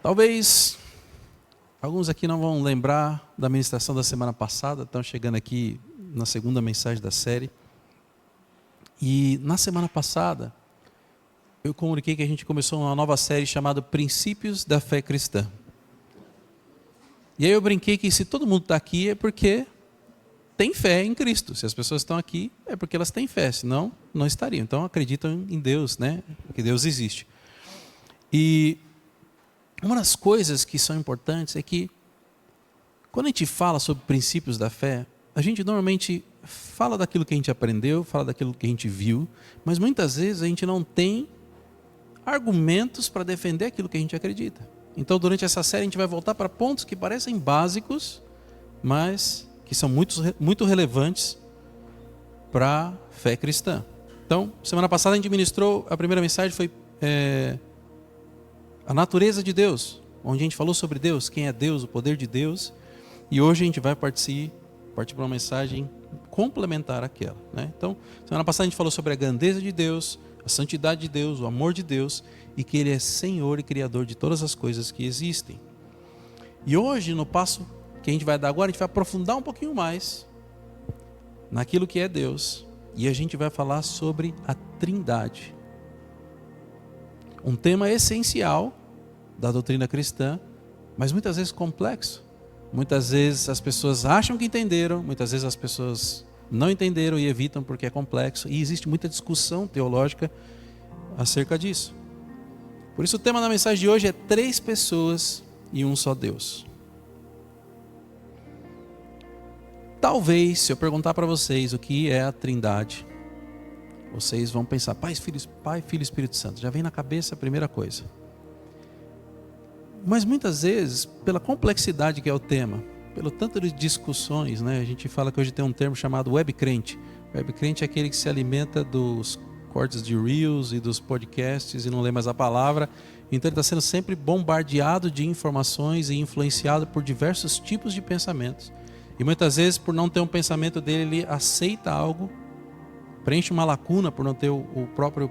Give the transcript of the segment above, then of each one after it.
Talvez alguns aqui não vão lembrar da ministração da semana passada, estão chegando aqui na segunda mensagem da série. E na semana passada, eu comuniquei que a gente começou uma nova série chamada Princípios da Fé Cristã. E aí eu brinquei que se todo mundo está aqui é porque tem fé em Cristo. Se as pessoas estão aqui é porque elas têm fé, senão não estariam. Então acreditam em Deus, né? Que Deus existe. E uma das coisas que são importantes é que quando a gente fala sobre princípios da fé, a gente normalmente fala daquilo que a gente aprendeu, fala daquilo que a gente viu, mas muitas vezes a gente não tem argumentos para defender aquilo que a gente acredita. Então, durante essa série, a gente vai voltar para pontos que parecem básicos, mas que são muito relevantes para a fé cristã. Então, semana passada a gente ministrou, a primeira mensagem foi a natureza de Deus, onde a gente falou sobre Deus, quem é Deus, o poder de Deus. E hoje a gente vai partir para uma mensagem complementar àquela, né? Então, semana passada a gente falou sobre a grandeza de Deus, a santidade de Deus, o amor de Deus, e que Ele é Senhor e Criador de todas as coisas que existem. E hoje, no passo que a gente vai dar agora, a gente vai aprofundar um pouquinho mais naquilo que é Deus, e a gente vai falar sobre a Trindade. Um tema essencial da doutrina cristã, mas muitas vezes complexo. Muitas vezes as pessoas acham que entenderam, muitas vezes as pessoas não entenderam e evitam porque é complexo. E existe muita discussão teológica acerca disso. Por isso o tema da mensagem de hoje é 3 pessoas e um só Deus. Talvez, se eu perguntar para vocês o que é a Trindade, vocês vão pensar, Pai, Filho e Espírito Santo. Já vem na cabeça a primeira coisa. Mas muitas vezes, pela complexidade que é o tema, pelo tanto de discussões, né? A gente fala que hoje tem um termo chamado web crente. Web crente é aquele que se alimenta dos cortes de reels e dos podcasts e não lê mais a palavra. Então ele está sendo sempre bombardeado de informações e influenciado por diversos tipos de pensamentos. E muitas vezes, por não ter um pensamento dele, ele aceita algo, preenche uma lacuna por não ter o próprio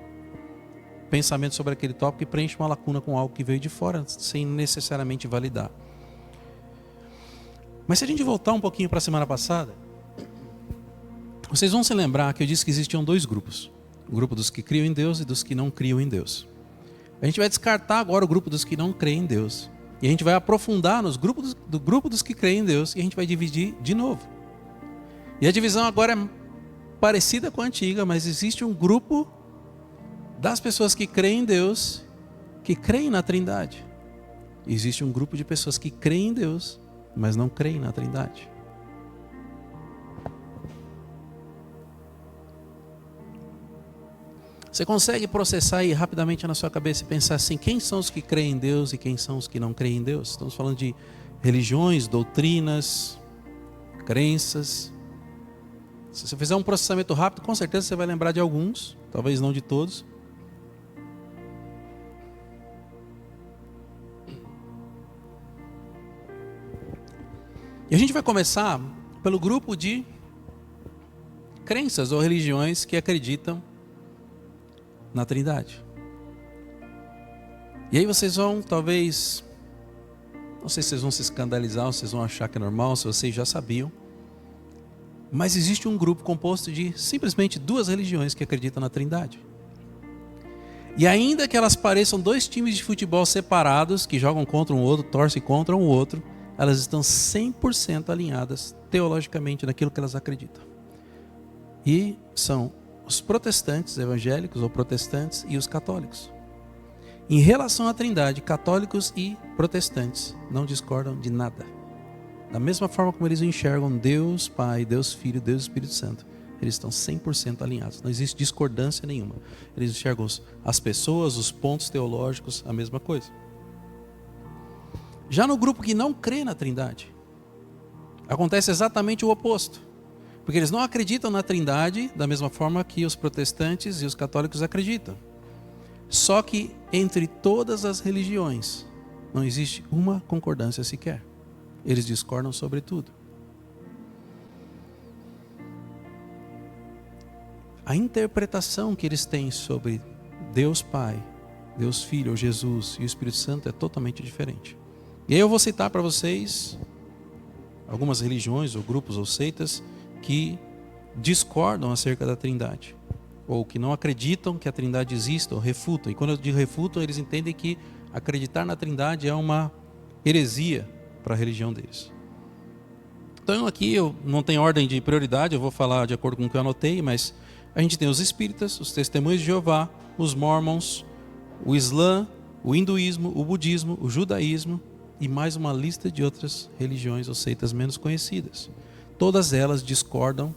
pensamento sobre aquele tópico e preenche uma lacuna com algo que veio de fora, sem necessariamente validar. Mas se a gente voltar um pouquinho para a semana passada, vocês vão se lembrar que eu disse que existiam 2 grupos. O grupo dos que criam em Deus e dos que não criam em Deus. A gente vai descartar agora o grupo dos que não creem em Deus. E a gente vai aprofundar do grupo dos que creem em Deus e a gente vai dividir de novo. E a divisão agora é parecida com a antiga, mas existe um grupo das pessoas que creem em Deus, que creem na Trindade. Existe um grupo de pessoas que creem em Deus, mas não creem na Trindade. Você consegue processar aí rapidamente na sua cabeça e pensar assim, quem são os que creem em Deus e quem são os que não creem em Deus? Estamos falando de religiões, doutrinas, crenças. Se você fizer um processamento rápido, com certeza você vai lembrar de alguns, talvez não de todos. E a gente vai começar pelo grupo de crenças ou religiões que acreditam na Trindade. E aí vocês vão, talvez, não sei se vocês vão se escandalizar, ou se vocês vão achar que é normal, se vocês já sabiam, mas existe um grupo composto de simplesmente 2 religiões que acreditam na Trindade. E ainda que elas pareçam 2 times de futebol separados, que jogam contra um outro, torcem contra um outro, elas estão 100% alinhadas teologicamente naquilo que elas acreditam. E são os protestantes evangélicos ou protestantes e os católicos. Em relação à Trindade, católicos e protestantes não discordam de nada. Da mesma forma como eles enxergam Deus Pai, Deus Filho, Deus Espírito Santo, eles estão 100% alinhados. Não existe discordância nenhuma. Eles enxergam as pessoas, os pontos teológicos, a mesma coisa. Já no grupo que não crê na Trindade, acontece exatamente o oposto. Porque eles não acreditam na Trindade da mesma forma que os protestantes e os católicos acreditam. Só que entre todas as religiões não existe uma concordância sequer. Eles discordam sobre tudo. A interpretação que eles têm sobre Deus Pai, Deus Filho, ou Jesus e o Espírito Santo é totalmente diferente. E aí eu vou citar para vocês algumas religiões, ou grupos, ou seitas que discordam acerca da Trindade, ou que não acreditam que a Trindade exista, ou refutam. E quando eu digo refutam, eles entendem que acreditar na Trindade é uma heresia para a religião deles. Então aqui eu não tenho ordem de prioridade, eu vou falar de acordo com o que eu anotei, mas a gente tem os espíritas, os testemunhos de Jeová, os mormons, o Islã, o hinduísmo, o budismo, o judaísmo e mais uma lista de outras religiões ou seitas menos conhecidas. Todas elas discordam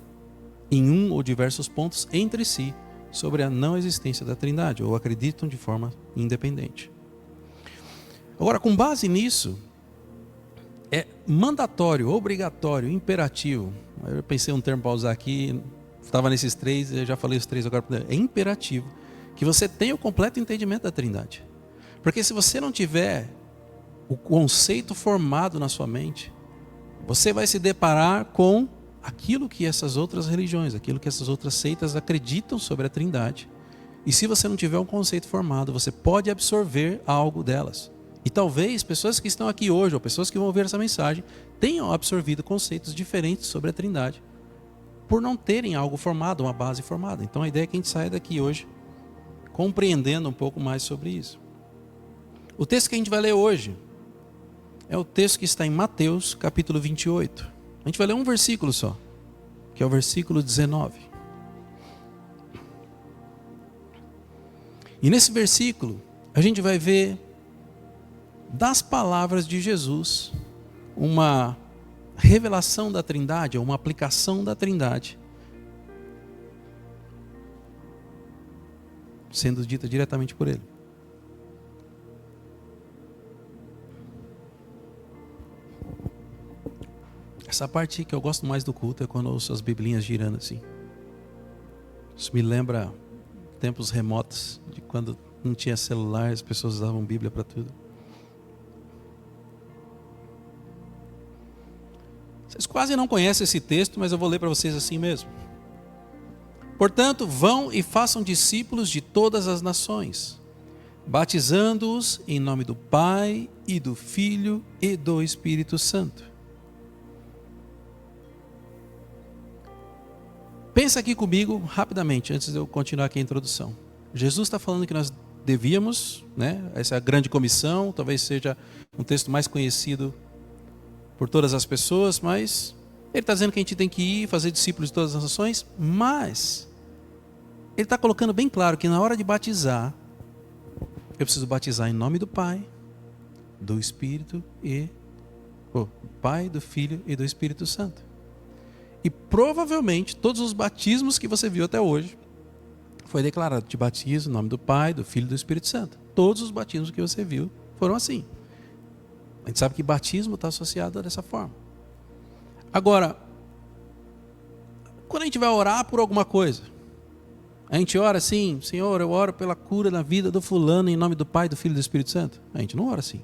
em um ou diversos pontos entre si sobre a não existência da Trindade, ou acreditam de forma independente. Agora, com base nisso, é mandatório, obrigatório, imperativo. Eu pensei um termo para usar aqui, estava nesses três, eu já falei os três agora. É imperativo que você tenha o completo entendimento da Trindade. Porque se você não tiver o conceito formado na sua mente, você vai se deparar com aquilo que essas outras religiões, aquilo que essas outras seitas acreditam sobre a Trindade. E se você não tiver um conceito formado, você pode absorver algo delas. E talvez pessoas que estão aqui hoje, ou pessoas que vão ouvir essa mensagem, tenham absorvido conceitos diferentes sobre a Trindade, por não terem algo formado, uma base formada. Então a ideia é que a gente saia daqui hoje compreendendo um pouco mais sobre isso. O texto que a gente vai ler hoje é o texto que está em Mateus, capítulo 28. A gente vai ler um versículo só, que é o versículo 19. E nesse versículo, a gente vai ver das palavras de Jesus uma revelação da Trindade, ou uma aplicação da Trindade, sendo dita diretamente por ele. Essa parte que eu gosto mais do culto é quando eu ouço as biblinhas girando assim. Isso me lembra tempos remotos, de quando não tinha celular, as pessoas usavam Bíblia para tudo. Vocês quase não conhecem esse texto, mas eu vou ler para vocês assim mesmo. Portanto, vão e façam discípulos de todas as nações, batizando-os em nome do Pai e do Filho e do Espírito Santo. Pensa aqui comigo rapidamente, antes de eu continuar aqui a introdução. Jesus está falando que nós devíamos, essa é a grande comissão, talvez seja um texto mais conhecido por todas as pessoas, mas ele está dizendo que a gente tem que ir, fazer discípulos de todas as nações, mas ele está colocando bem claro que na hora de batizar, eu preciso batizar em nome do Pai, do Espírito Pai, do Filho e do Espírito Santo. E provavelmente todos os batismos que você viu até hoje foi declarado de batismo em nome do Pai, do Filho e do Espírito Santo. Todos os batismos que você viu foram assim. A gente sabe que batismo está associado dessa forma. Agora, quando a gente vai orar por alguma coisa, a gente ora assim: Senhor, eu oro pela cura na vida do fulano em nome do Pai, do Filho e do Espírito Santo. A gente não ora assim.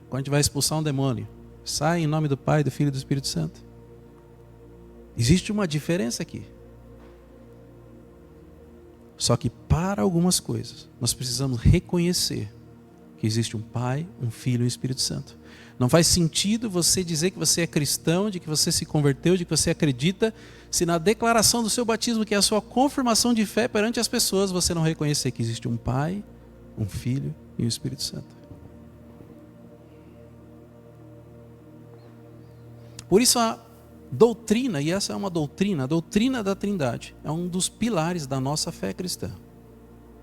Quando a gente vai expulsar um demônio, sai em nome do Pai, do Filho e do Espírito Santo. Existe uma diferença aqui. Só que para algumas coisas, nós precisamos reconhecer que existe um Pai, um Filho e um Espírito Santo. Não faz sentido você dizer que você é cristão, de que você se converteu, de que você acredita, se na declaração do seu batismo, que é a sua confirmação de fé perante as pessoas, você não reconhecer que existe um Pai, um Filho e um Espírito Santo. Por isso a doutrina, e essa é uma doutrina, a doutrina da Trindade, é um dos pilares da nossa fé cristã.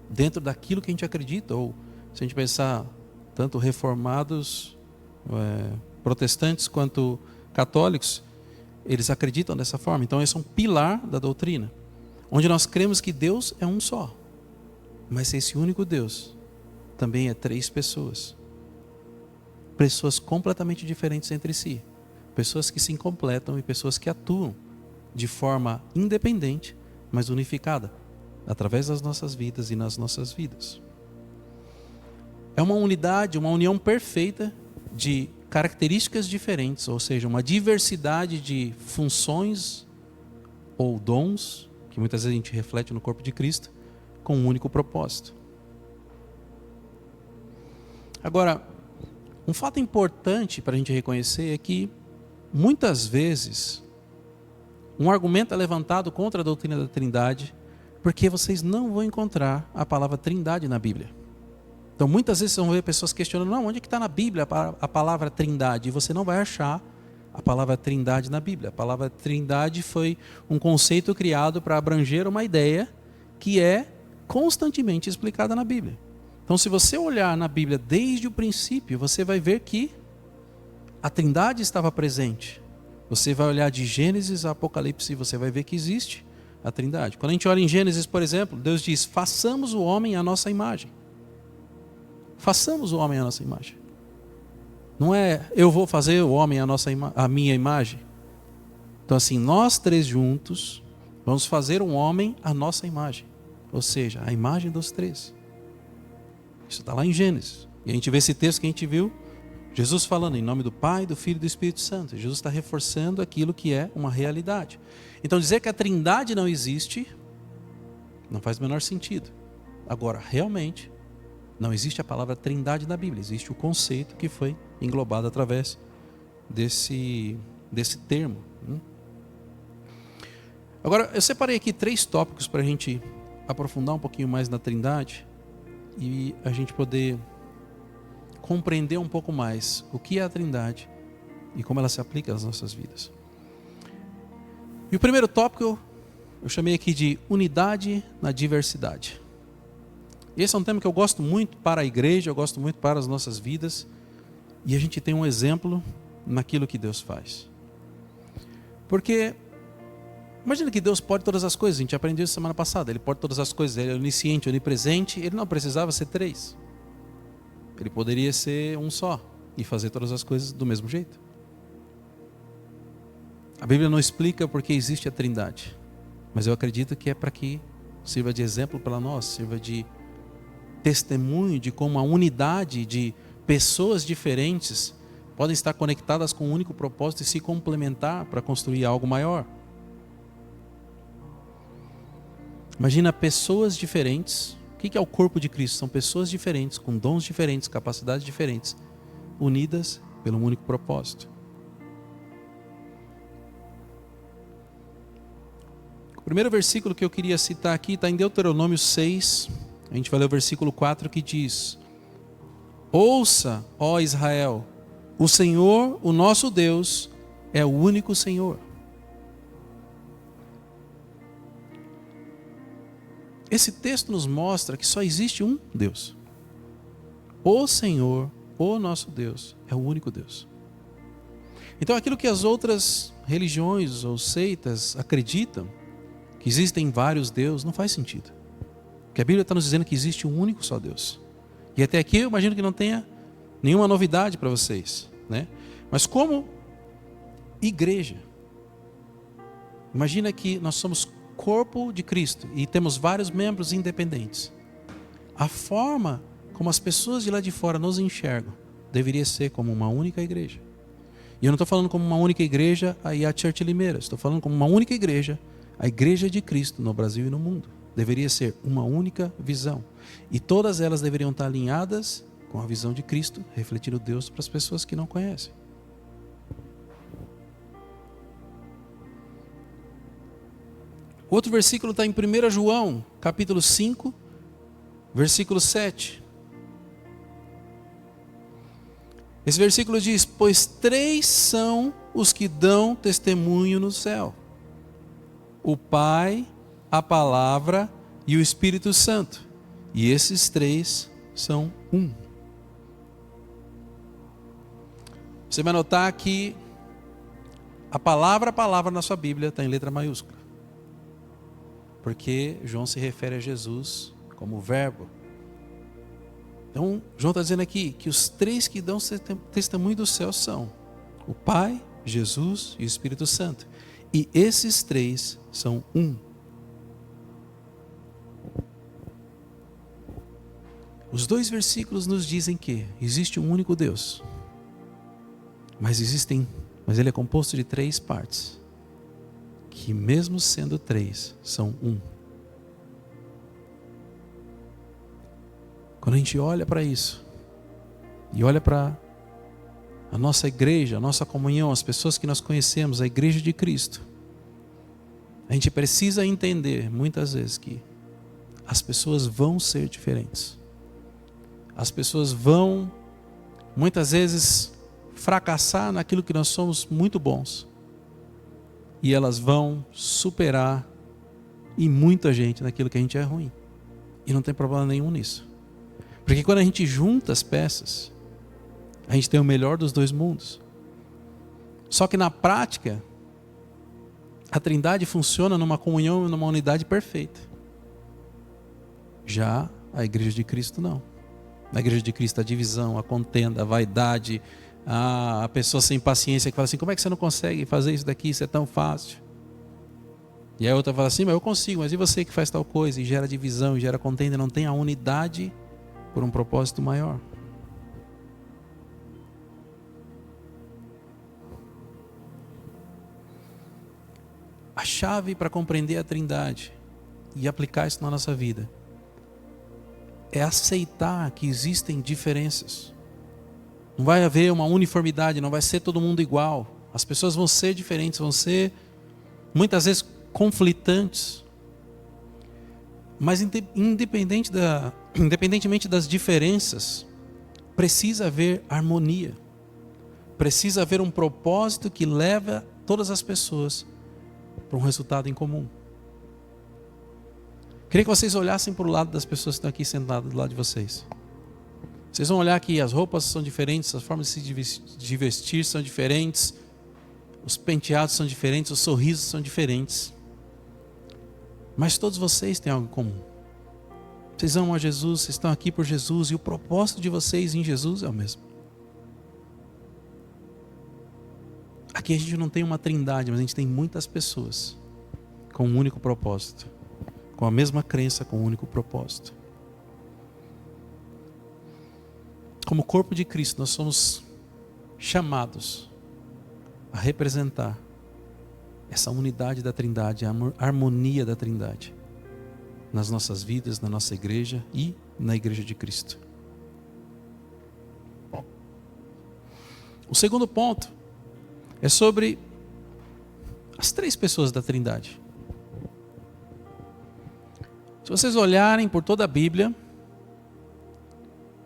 Dentro daquilo que a gente acredita, ou se a gente pensar, tanto reformados, protestantes quanto católicos, eles acreditam dessa forma. Então esse é um pilar da doutrina, onde nós cremos que Deus é um só, mas esse único Deus também é três pessoas completamente diferentes entre si, pessoas que se completam e pessoas que atuam de forma independente, mas unificada, através das nossas vidas e nas nossas vidas. É uma unidade, uma união perfeita de características diferentes, ou seja, uma diversidade de funções ou dons, que muitas vezes a gente reflete no corpo de Cristo, com um único propósito. Agora, um fato importante para a gente reconhecer é que, muitas vezes, um argumento é levantado contra a doutrina da Trindade, porque vocês não vão encontrar a palavra Trindade na Bíblia. Então, muitas vezes vocês vão ver pessoas questionando, não, onde é que está na Bíblia a palavra Trindade? E você não vai achar a palavra Trindade na Bíblia. A palavra Trindade foi um conceito criado para abranger uma ideia que é constantemente explicada na Bíblia. Então, se você olhar na Bíblia desde o princípio, você vai ver que a Trindade estava presente. Você vai olhar de Gênesis a Apocalipse e você vai ver que existe a Trindade. Quando a gente olha em Gênesis, por exemplo, Deus diz, façamos o homem à nossa imagem. Façamos o homem à nossa imagem. Não é, eu vou fazer o homem à minha imagem. Então assim, nós três juntos, vamos fazer um homem à nossa imagem. Ou seja, a imagem dos três. Isso está lá em Gênesis. E a gente vê esse texto que a gente viu, Jesus falando em nome do Pai, do Filho e do Espírito Santo. Jesus está reforçando aquilo que é uma realidade. Então dizer que a Trindade não existe, não faz o menor sentido. Agora, realmente, não existe a palavra Trindade na Bíblia. Existe o conceito que foi englobado através desse termo. Agora, eu separei aqui 3 tópicos para a gente aprofundar um pouquinho mais na Trindade e a gente poder compreender um pouco mais o que é a Trindade e como ela se aplica às nossas vidas. E o primeiro tópico eu chamei aqui de unidade na diversidade. Esse é um tema que eu gosto muito para a igreja, eu gosto muito para as nossas vidas, e a gente tem um exemplo naquilo que Deus faz. Porque imagina que Deus pode todas as coisas, a gente aprendeu isso semana passada, Ele pode todas as coisas, Ele é onisciente, onipresente, Ele não precisava ser 3. Ele poderia ser um só e fazer todas as coisas do mesmo jeito. A Bíblia não explica porque existe a Trindade, mas eu acredito que é para que sirva de exemplo para nós, sirva de testemunho de como a unidade de pessoas diferentes podem estar conectadas com um único propósito e se complementar para construir algo maior. Imagina pessoas diferentes. O que é o corpo de Cristo? São pessoas diferentes, com dons diferentes, capacidades diferentes, unidas pelo único propósito. O primeiro versículo que eu queria citar aqui está em Deuteronômio 6. A gente vai ler o versículo 4 que diz: ouça, ó Israel, o Senhor, o nosso Deus, é o único Senhor. Esse texto nos mostra que só existe um Deus. O Senhor, o nosso Deus, é o único Deus. Então aquilo que as outras religiões ou seitas acreditam, que existem vários deuses, não faz sentido. Porque a Bíblia está nos dizendo que existe um único só Deus. E até aqui eu imagino que não tenha nenhuma novidade para vocês, né? Mas como igreja, imagina que nós somos corpo de Cristo e temos vários membros independentes. A forma como as pessoas de lá de fora nos enxergam deveria ser como uma única igreja. E eu não estou falando como uma única igreja aí a Church Limeira, estou falando como uma única igreja, a Igreja de Cristo no Brasil e no mundo. Deveria ser uma única visão. E todas elas deveriam estar alinhadas com a visão de Cristo, refletindo Deus para as pessoas que não conhecem. Outro versículo está em 1 João, capítulo 5, versículo 7. Esse versículo diz: pois 3 são os que dão testemunho no céu: o Pai, a Palavra e o Espírito Santo. E esses 3 são um. Você vai notar que a palavra na sua Bíblia está em letra maiúscula. Porque João se refere a Jesus como verbo. Então, João está dizendo aqui que os 3 que dão testemunho do céu são o Pai, Jesus e o Espírito Santo. E esses 3 são um. Os 2 versículos nos dizem que existe um único Deus. Mas ele é composto de 3 partes. Que mesmo sendo 3, são um. Quando a gente olha para isso, e olha para a nossa igreja, a nossa comunhão, as pessoas que nós conhecemos, a igreja de Cristo, a gente precisa entender muitas vezes que as pessoas vão ser diferentes. As pessoas vão muitas vezes fracassar naquilo que nós somos muito bons. E elas vão superar e muita gente naquilo que a gente é ruim. E não tem problema nenhum nisso. Porque quando a gente junta as peças, a gente tem o melhor dos dois mundos. Só que na prática, a Trindade funciona numa comunhão e numa unidade perfeita. Já a igreja de Cristo não. Na igreja de Cristo a divisão, a contenda, a vaidade, a pessoa sem paciência que fala assim, como é que você não consegue fazer isso daqui, isso é tão fácil? E a outra fala assim, mas eu consigo, mas e você que faz tal coisa? E gera divisão, e gera contenda, não tem a unidade por um propósito maior. A chave para compreender a Trindade e aplicar isso na nossa vida é aceitar que existem diferenças. Não vai haver uma uniformidade, não vai ser todo mundo igual. As pessoas vão ser diferentes, vão ser muitas vezes conflitantes. Mas independentemente das diferenças, precisa haver harmonia. Precisa haver um propósito que leva todas as pessoas para um resultado em comum. Queria que vocês olhassem para o lado das pessoas que estão aqui sentadas do lado de vocês. Vocês vão olhar que as roupas são diferentes, as formas de vestir são diferentes, os penteados são diferentes, os sorrisos são diferentes. Mas todos vocês têm algo em comum. Vocês amam a Jesus, vocês estão aqui por Jesus e o propósito de vocês em Jesus é o mesmo. Aqui a gente não tem uma trindade, mas a gente tem muitas pessoas com um único propósito, com a mesma crença, com um único propósito. Como corpo de Cristo, nós somos chamados a representar essa unidade da Trindade, a harmonia da Trindade nas nossas vidas, na nossa igreja e na igreja de Cristo. O segundo ponto é sobre as três pessoas da Trindade. Se vocês olharem por toda a Bíblia,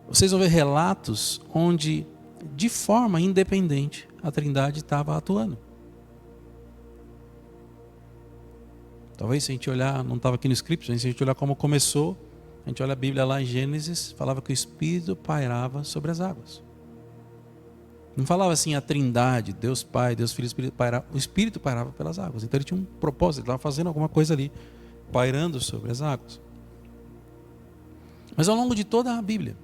vocês vão ver relatos onde, de forma independente, a Trindade estava atuando. Talvez se a gente olhar, não estava aqui no script, se a gente olhar como começou, a gente olha a Bíblia lá em Gênesis, falava que o Espírito pairava sobre as águas. Não falava assim a Trindade, Deus Pai, Deus Filho, Espírito pairava, o Espírito pairava pelas águas. Então ele tinha um propósito, ele estava fazendo alguma coisa ali, pairando sobre as águas. Mas ao longo de toda a Bíblia,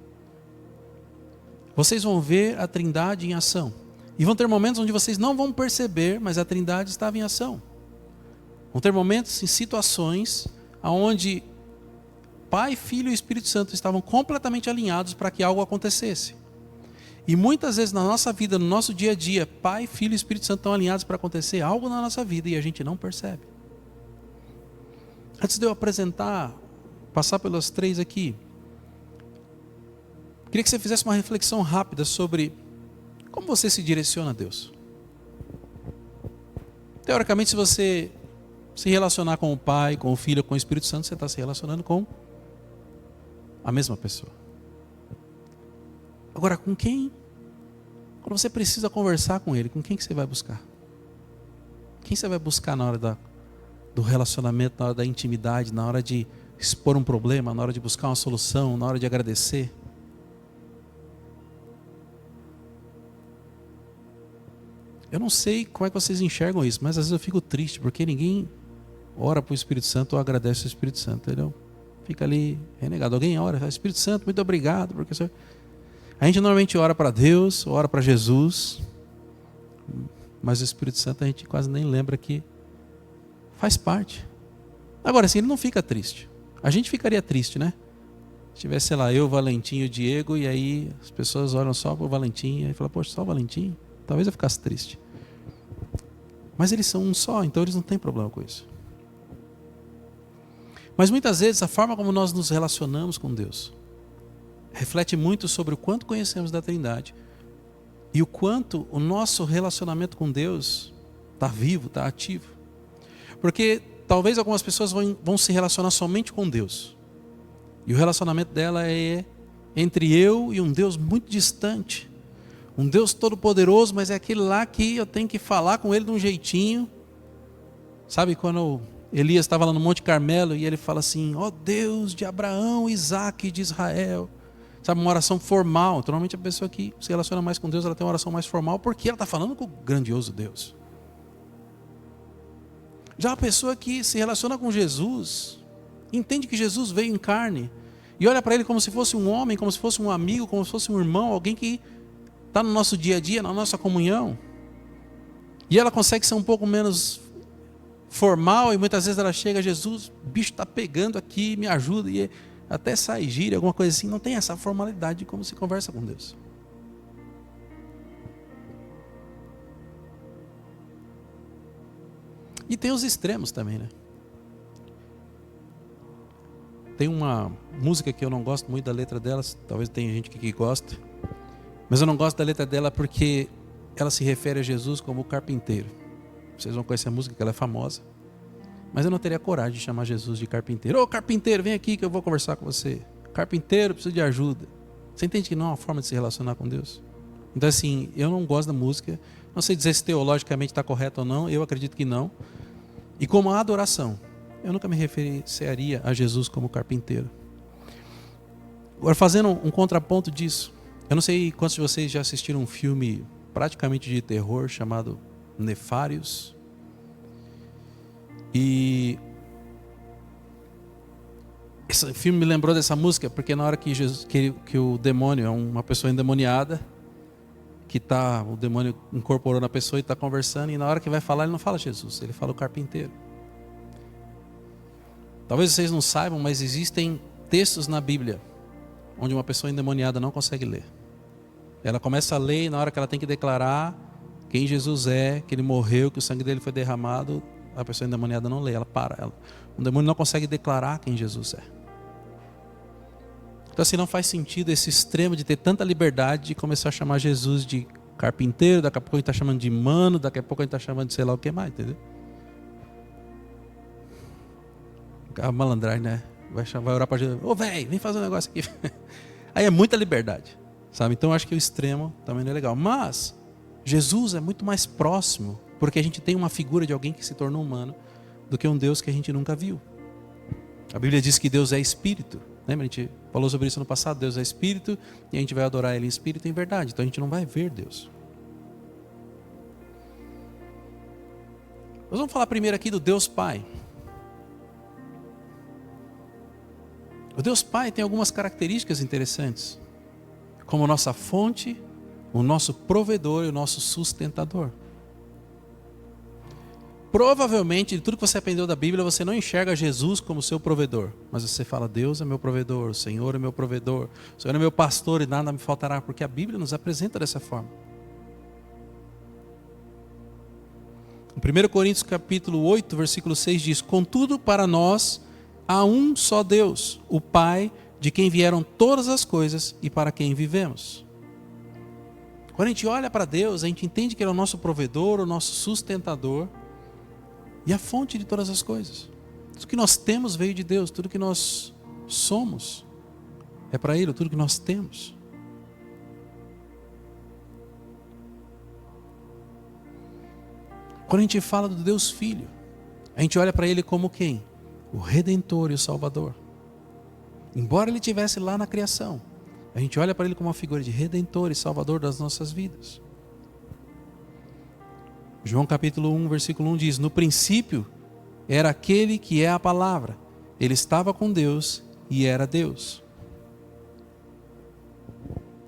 vocês vão ver a Trindade em ação. E vão ter momentos onde vocês não vão perceber, mas a Trindade estava em ação. Vão ter momentos em situações onde Pai, Filho e Espírito Santo estavam completamente alinhados para que algo acontecesse. E muitas vezes na nossa vida, no nosso dia a dia, Pai, Filho e Espírito Santo estão alinhados para acontecer algo na nossa vida e a gente não percebe. Antes de eu passar pelas três aqui, queria que você fizesse uma reflexão rápida sobre como você se direciona a Deus. Teoricamente, se você se relacionar com o Pai, com o Filho, com o Espírito Santo, você está se relacionando com a mesma pessoa. Agora, com quem? Quando você precisa conversar com Ele, com quem que você vai buscar? Quem você vai buscar na hora do relacionamento, na hora da intimidade, na hora de expor um problema, na hora de buscar uma solução, na hora de agradecer? Eu não sei como é que vocês enxergam isso, mas às vezes eu fico triste, porque ninguém ora para o Espírito Santo ou agradece o Espírito Santo, entendeu? Fica ali renegado. Alguém ora, fala, Espírito Santo, muito obrigado, porque o Senhor... A gente normalmente ora para Deus, ora para Jesus, mas o Espírito Santo a gente quase nem lembra que faz parte. Agora, assim, ele não fica triste. A gente ficaria triste, né? Se tivesse, sei lá, eu, Valentim e o Diego, e aí as pessoas olham só para o Valentim, e aí falam, poxa, só o Valentim? Talvez eu ficasse triste. Mas eles são um só, então eles não têm problema com isso. Mas muitas vezes a forma como nós nos relacionamos com Deus reflete muito sobre o quanto conhecemos da Trindade e o quanto o nosso relacionamento com Deus está vivo, está ativo. Porque talvez algumas pessoas vão se relacionar somente com Deus. E o relacionamento dela é entre eu e um Deus muito distante. Um Deus todo-poderoso, mas é aquele lá que eu tenho que falar com ele de um jeitinho. Sabe quando Elias estava lá no Monte Carmelo e ele fala assim: ó Deus de Abraão, Isaque e de Israel. Sabe, uma oração formal. Normalmente a pessoa que se relaciona mais com Deus, ela tem uma oração mais formal, porque ela está falando com o grandioso Deus. Já a pessoa que se relaciona com Jesus, entende que Jesus veio em carne, e olha para ele como se fosse um homem, como se fosse um amigo, como se fosse um irmão, alguém que está no nosso dia a dia, na nossa comunhão. E ela consegue ser um pouco menos formal, e muitas vezes ela chega: Jesus, o bicho está pegando aqui, me ajuda, e até sai gíria, alguma coisa assim. Não tem essa formalidade de como se conversa com Deus. E tem os extremos também, né? Tem uma música que eu não gosto muito da letra delas, talvez tenha gente que gosta, mas eu não gosto da letra dela porque ela se refere a Jesus como o carpinteiro. Vocês vão conhecer a música, que ela é famosa, mas eu não teria coragem de chamar Jesus de carpinteiro. Ô carpinteiro, vem aqui que eu vou conversar com você. Carpinteiro, preciso de ajuda. Você entende que não é uma forma de se relacionar com Deus? Então assim, eu não gosto da música, não sei dizer se teologicamente está correto ou não, eu acredito que não. E como a adoração, eu nunca me referenciaria a Jesus como carpinteiro. Agora, fazendo um contraponto disso, eu não sei quantos de vocês já assistiram um filme praticamente de terror chamado Nefários. E esse filme me lembrou dessa música, porque na hora que, que o demônio é uma pessoa endemoniada, que o demônio incorporou na pessoa e está conversando, e na hora que vai falar, ele não fala Jesus, ele fala o carpinteiro. Talvez vocês não saibam, mas existem textos na Bíblia onde uma pessoa endemoniada não consegue ler. Ela começa a ler, e na hora que ela tem que declarar quem Jesus é, que ele morreu, que o sangue dele foi derramado, a pessoa endemoniada não lê, ela para. O demônio não consegue declarar quem Jesus é. Então assim, não faz sentido esse extremo de ter tanta liberdade de começar a chamar Jesus de carpinteiro, daqui a pouco a gente está chamando de mano, daqui a pouco a gente está chamando de sei lá o que mais, entendeu? A malandragem, né? Vai orar para Jesus: ô velho, vem fazer um negócio aqui. Aí é muita liberdade, sabe? Então eu acho que o extremo também não é legal. Mas Jesus é muito mais próximo, porque a gente tem uma figura de alguém que se tornou humano, do que um Deus que a gente nunca viu. A Bíblia diz que Deus é espírito. Lembra? A gente falou sobre isso no passado. Deus é espírito e a gente vai adorar ele em espírito e em verdade. Então a gente não vai ver Deus. Nós vamos falar primeiro aqui do Deus Pai. O Deus Pai tem algumas características interessantes, como nossa fonte, o nosso provedor e o nosso sustentador. Provavelmente, de tudo que você aprendeu da Bíblia, você não enxerga Jesus como seu provedor, mas você fala: Deus é meu provedor, o Senhor é meu provedor, o Senhor é meu pastor e nada me faltará, porque a Bíblia nos apresenta dessa forma. Em 1 Coríntios capítulo 8, versículo 6 diz: contudo, para nós há um só Deus, o Pai, de quem vieram todas as coisas e para quem vivemos. Quando a gente olha para Deus, a gente entende que Ele é o nosso provedor, o nosso sustentador e a fonte de todas as coisas. Tudo que nós temos veio de Deus, tudo que nós somos é para Ele, tudo que nós temos. Quando a gente fala do Deus Filho, a gente olha para Ele como quem? O Redentor e o Salvador. Embora Ele estivesse lá na criação, a gente olha para Ele como uma figura de Redentor e Salvador das nossas vidas. João capítulo 1, versículo 1 diz: no princípio era aquele que é a palavra, Ele estava com Deus e era Deus.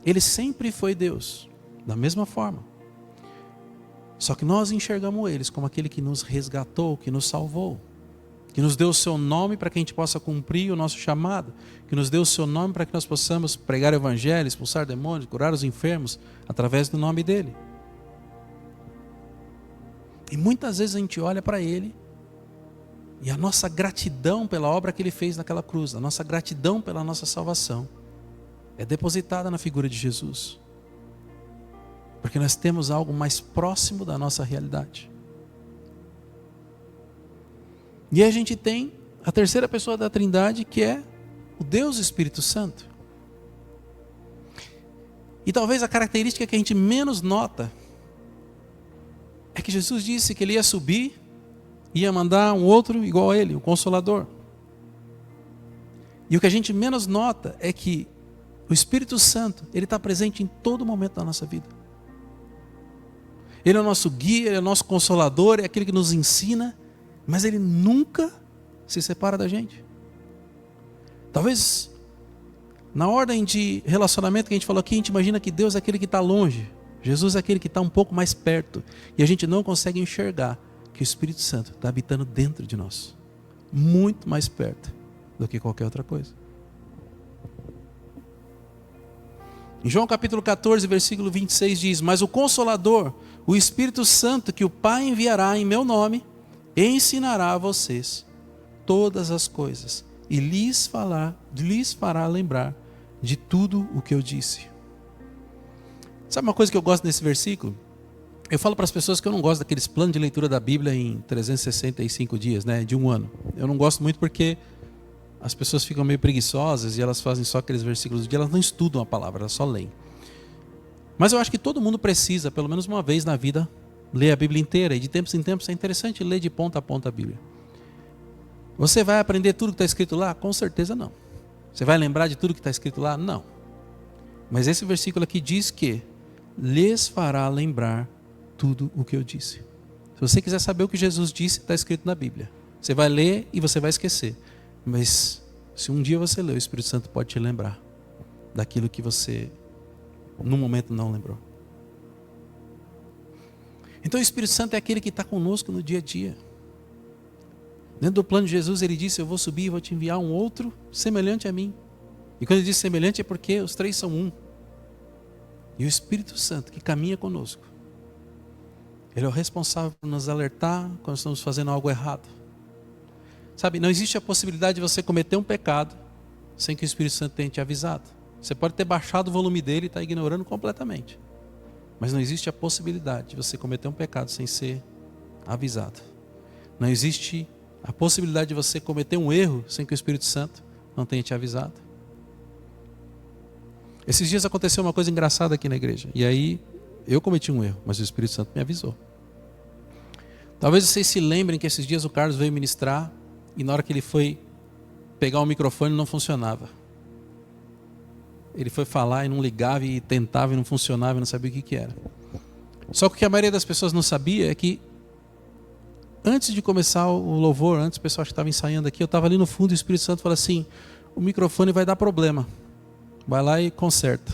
Ele sempre foi Deus, da mesma forma. Só que nós enxergamos Ele como aquele que nos resgatou, que nos salvou, que nos deu o seu nome para que a gente possa cumprir o nosso chamado, que nos deu o seu nome para que nós possamos pregar o evangelho, expulsar demônios, curar os enfermos, através do nome dEle. E muitas vezes a gente olha para Ele e a nossa gratidão pela obra que Ele fez naquela cruz, a nossa gratidão pela nossa salvação, é depositada na figura de Jesus. Porque nós temos algo mais próximo da nossa realidade. E a gente tem a terceira pessoa da Trindade, que é o Deus Espírito Santo. E talvez a característica que a gente menos nota é que Jesus disse que ele ia subir e ia mandar um outro igual a ele, um Consolador. E o que a gente menos nota é que o Espírito Santo, ele está presente em todo momento da nossa vida. Ele é o nosso guia, ele é o nosso Consolador, é aquele que nos ensina, mas ele nunca se separa da gente. Talvez na ordem de relacionamento que a gente falou aqui, a gente imagina que Deus é aquele que está longe, Jesus é aquele que está um pouco mais perto, e a gente não consegue enxergar que o Espírito Santo está habitando dentro de nós, muito mais perto do que qualquer outra coisa. Em João capítulo 14, versículo 26 diz: mas o Consolador, o Espírito Santo que o Pai enviará em meu nome, ensinará a vocês todas as coisas e lhes fará lembrar de tudo o que eu disse. Sabe uma coisa que eu gosto nesse versículo? Eu falo para as pessoas que eu não gosto daqueles planos de leitura da Bíblia em 365 dias, de um ano. Eu não gosto muito porque as pessoas ficam meio preguiçosas e elas fazem só aqueles versículos do dia, elas não estudam a palavra, elas só leem. Mas eu acho que todo mundo precisa, pelo menos uma vez na vida, ler a Bíblia inteira. E de tempos em tempos é interessante ler de ponta a ponta a Bíblia. Você vai aprender tudo que está escrito lá? Com certeza não. Você vai lembrar de tudo que está escrito lá? Não. Mas esse versículo aqui diz que lhes fará lembrar tudo o que eu disse. Se você quiser saber o que Jesus disse, está escrito na Bíblia. Você vai ler e você vai esquecer. Mas se um dia você ler, o Espírito Santo pode te lembrar daquilo que você no momento não lembrou. Então o Espírito Santo é aquele que está conosco no dia a dia. Dentro do plano de Jesus ele disse: eu vou subir e vou te enviar um outro semelhante a mim. E quando ele diz semelhante é porque os três são um. E o Espírito Santo que caminha conosco, ele é o responsável por nos alertar quando estamos fazendo algo errado. Sabe, não existe a possibilidade de você cometer um pecado sem que o Espírito Santo tenha te avisado. Você pode ter baixado o volume dele e estar ignorando completamente. Mas não existe a possibilidade de você cometer um pecado sem ser avisado. Não existe a possibilidade de você cometer um erro sem que o Espírito Santo não tenha te avisado. Esses dias aconteceu uma coisa engraçada aqui na igreja. E aí eu cometi um erro, mas o Espírito Santo me avisou. Talvez vocês se lembrem que esses dias o Carlos veio ministrar e na hora que ele foi pegar o microfone não funcionava. Ele foi falar e não ligava e tentava e não funcionava e não sabia o que era. Só que o que a maioria das pessoas não sabia é que antes de começar o louvor, antes o pessoal que estava ensaiando aqui, eu estava ali no fundo e o Espírito Santo falou assim: o microfone vai dar problema, vai lá e conserta.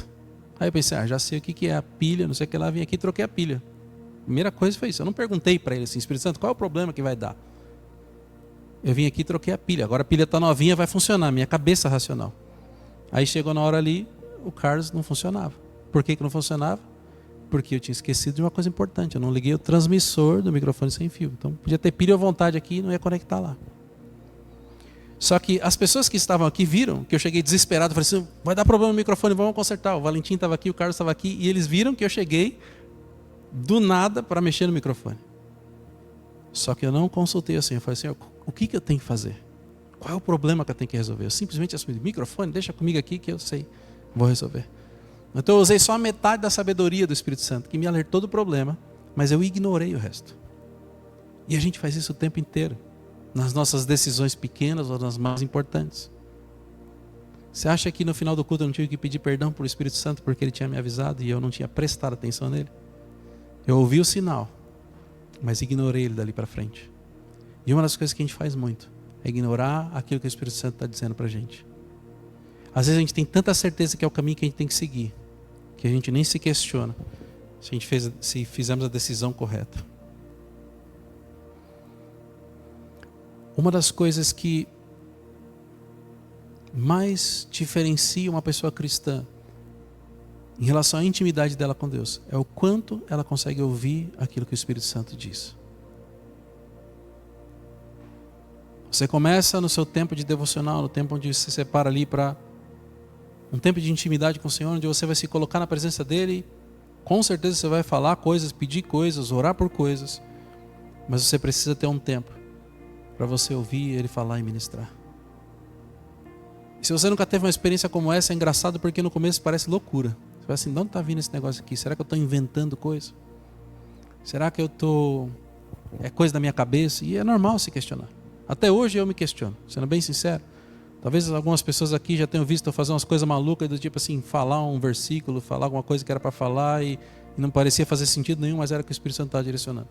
Aí eu pensei, já sei o que é a pilha, não sei o que lá, vim aqui e troquei a pilha. A primeira coisa foi isso, eu não perguntei para ele assim: Espírito Santo, qual é o problema que vai dar? Eu vim aqui e troquei a pilha, agora a pilha está novinha, vai funcionar, minha cabeça racional. Aí chegou na hora ali, o Carlos não funcionava. Por que não funcionava? Porque eu tinha esquecido de uma coisa importante, eu não liguei o transmissor do microfone sem fio. Então podia ter pilha à vontade aqui e não ia conectar lá. Só que as pessoas que estavam aqui viram que eu cheguei desesperado, falei assim: vai dar problema no microfone, vamos consertar. O Valentim estava aqui, o Carlos estava aqui, e eles viram que eu cheguei do nada para mexer no microfone. Só que eu não consultei assim, eu falei assim: o que eu tenho que fazer? Qual é o problema que eu tenho que resolver? Eu simplesmente assumi: microfone, deixa comigo aqui que eu sei, vou resolver. Então eu usei só a metade da sabedoria do Espírito Santo, que me alertou do problema, mas eu ignorei o resto. E a gente faz isso o tempo inteiro, nas nossas decisões pequenas ou nas mais importantes. Você acha que no final do culto eu não tive que pedir perdão para o Espírito Santo porque ele tinha me avisado e eu não tinha prestado atenção nele? Eu ouvi o sinal, mas ignorei ele dali para frente. E uma das coisas que a gente faz muito é ignorar aquilo que o Espírito Santo está dizendo para a gente. Às vezes a gente tem tanta certeza que é o caminho que a gente tem que seguir, que a gente nem se questiona se fizemos a decisão correta. Uma das coisas que mais diferencia uma pessoa cristã em relação à intimidade dela com Deus é o quanto ela consegue ouvir aquilo que o Espírito Santo diz. Você começa no seu tempo de devocional, no tempo onde você se separa ali para um tempo de intimidade com o Senhor, onde você vai se colocar na presença dEle. Com certeza você vai falar coisas, pedir coisas, orar por coisas. Mas você precisa ter um tempo para você ouvir Ele falar e ministrar. E se você nunca teve uma experiência como essa, é engraçado porque no começo parece loucura. Você vai assim, de onde está vindo esse negócio aqui? Será que eu estou inventando coisa? Será que eu estou... é coisa da minha cabeça? E é normal se questionar. Até hoje eu me questiono, sendo bem sincero. Talvez algumas pessoas aqui já tenham visto eu fazer umas coisas malucas, do tipo assim, falar um versículo, falar alguma coisa que era para falar e não parecia fazer sentido nenhum, mas era que o Espírito Santo estava direcionando.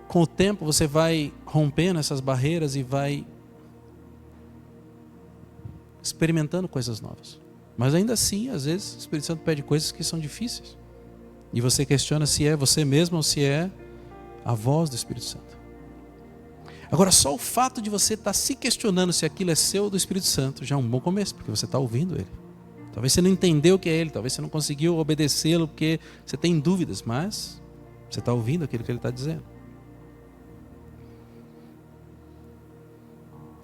Com o tempo você vai rompendo essas barreiras e vai experimentando coisas novas. Mas ainda assim, às vezes, o Espírito Santo pede coisas que são difíceis. E você questiona se é você mesmo ou se é a voz do Espírito Santo. Agora, só o fato de você estar se questionando se aquilo é seu ou do Espírito Santo já é um bom começo, porque você está ouvindo Ele. Talvez você não entendeu o que é Ele, talvez você não conseguiu obedecê-lo porque você tem dúvidas, mas você está ouvindo aquilo que Ele está dizendo.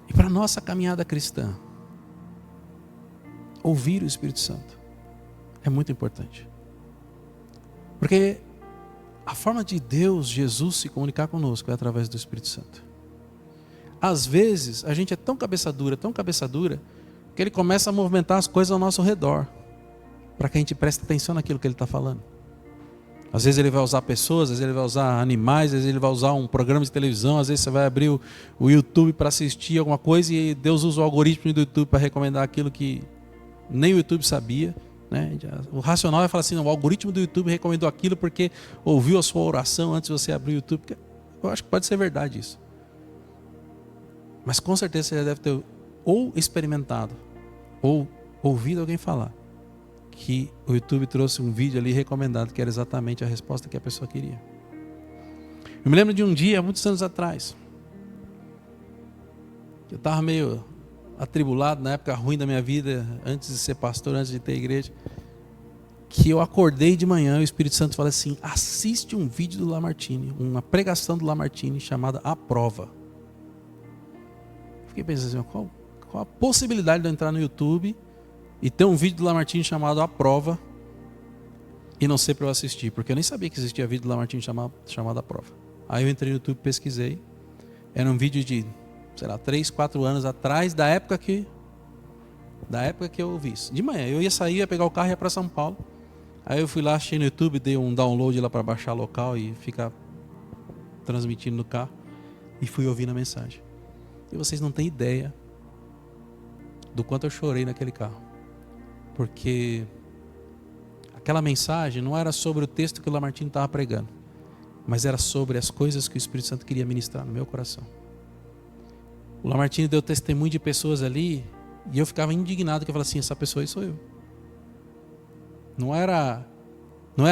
E para a nossa caminhada cristã, ouvir o Espírito Santo é muito importante. Porque a forma de Deus, Jesus, se comunicar conosco é através do Espírito Santo. Às vezes, a gente é tão cabeça dura, que Ele começa a movimentar as coisas ao nosso redor, para que a gente preste atenção naquilo que Ele está falando. Às vezes Ele vai usar pessoas, às vezes Ele vai usar animais, às vezes Ele vai usar um programa de televisão, às vezes você vai abrir o YouTube para assistir alguma coisa e Deus usa o algoritmo do YouTube para recomendar aquilo que nem o YouTube sabia. Né? O racional vai falar assim, não, o algoritmo do YouTube recomendou aquilo porque ouviu a sua oração antes de você abrir o YouTube. Eu acho que pode ser verdade isso. Mas com certeza você já deve ter ou experimentado ou ouvido alguém falar que o YouTube trouxe um vídeo ali recomendado que era exatamente a resposta que a pessoa queria. Eu me lembro de um dia, muitos anos atrás, eu estava meio atribulado na época ruim da minha vida, antes de ser pastor, antes de ter igreja, que eu acordei de manhã e o Espírito Santo falou assim, assiste um vídeo do Lamartine, uma pregação do Lamartine chamada A Prova. Fiquei pensando assim, qual a possibilidade de eu entrar no YouTube e ter um vídeo do Lamartine chamado A Prova e não ser para eu assistir, porque eu nem sabia que existia vídeo do Lamartine chamado A Prova. Aí eu entrei no YouTube, pesquisei, era um vídeo de, 3, 4 anos atrás, da época que eu ouvi isso. De manhã, eu ia sair, ia pegar o carro e ia para São Paulo. Aí eu fui lá, achei no YouTube, dei um download lá para baixar local e ficar transmitindo no carro. E fui ouvindo a mensagem. E vocês não têm ideia do quanto eu chorei naquele carro. Porque aquela mensagem não era sobre o texto que o Lamartine estava pregando, mas era sobre as coisas que o Espírito Santo queria ministrar no meu coração. O Lamartine deu testemunho de pessoas ali e eu ficava indignado, que eu falava assim, essa pessoa aí sou eu. Não era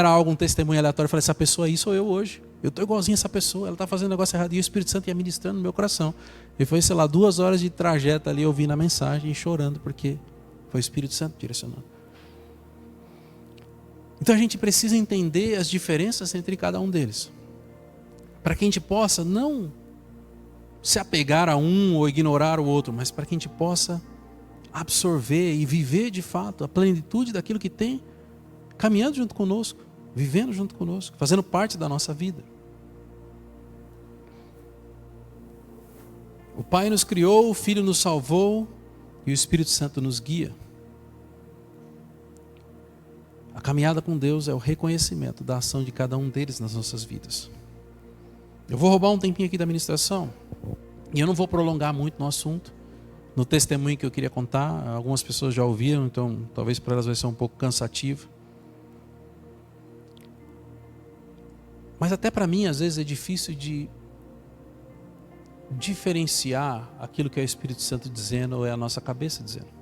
algo, um testemunho aleatório, eu falei, essa pessoa aí sou eu hoje. Eu estou igualzinho a essa pessoa, ela está fazendo um negócio errado. E o Espírito Santo ia ministrando no meu coração. E foi, 2 horas de trajeto ali, ouvindo a mensagem e chorando, porque foi o Espírito Santo direcionando. Então a gente precisa entender as diferenças entre cada um deles, para que a gente possa não se apegar a um ou ignorar o outro, mas para que a gente possa absorver e viver de fato a plenitude daquilo que tem, caminhando junto conosco, vivendo junto conosco, fazendo parte da nossa vida. O Pai nos criou, o Filho nos salvou e o Espírito Santo nos guia. A caminhada com Deus é o reconhecimento da ação de cada um deles nas nossas vidas. Eu vou roubar um tempinho aqui da ministração e eu não vou prolongar muito no assunto, no testemunho que eu queria contar. Algumas pessoas já ouviram, então talvez para elas vai ser um pouco cansativo. Mas até para mim, às vezes, é difícil de diferenciar aquilo que é o Espírito Santo dizendo ou é a nossa cabeça dizendo.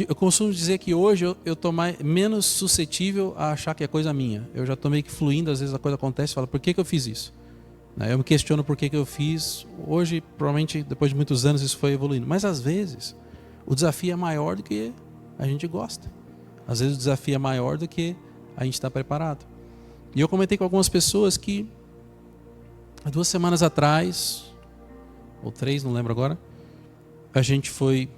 Eu costumo dizer que hoje eu estou menos suscetível a achar que é coisa minha. Eu já estou meio que fluindo, às vezes a coisa acontece e falo, por que eu fiz isso? Eu me questiono por que eu fiz. Hoje, provavelmente, depois de muitos anos, isso foi evoluindo. Mas às vezes, o desafio é maior do que a gente gosta. Às vezes o desafio é maior do que a gente está preparado. E eu comentei com algumas pessoas que, há 2 semanas atrás, ou 3, não lembro agora, a gente foi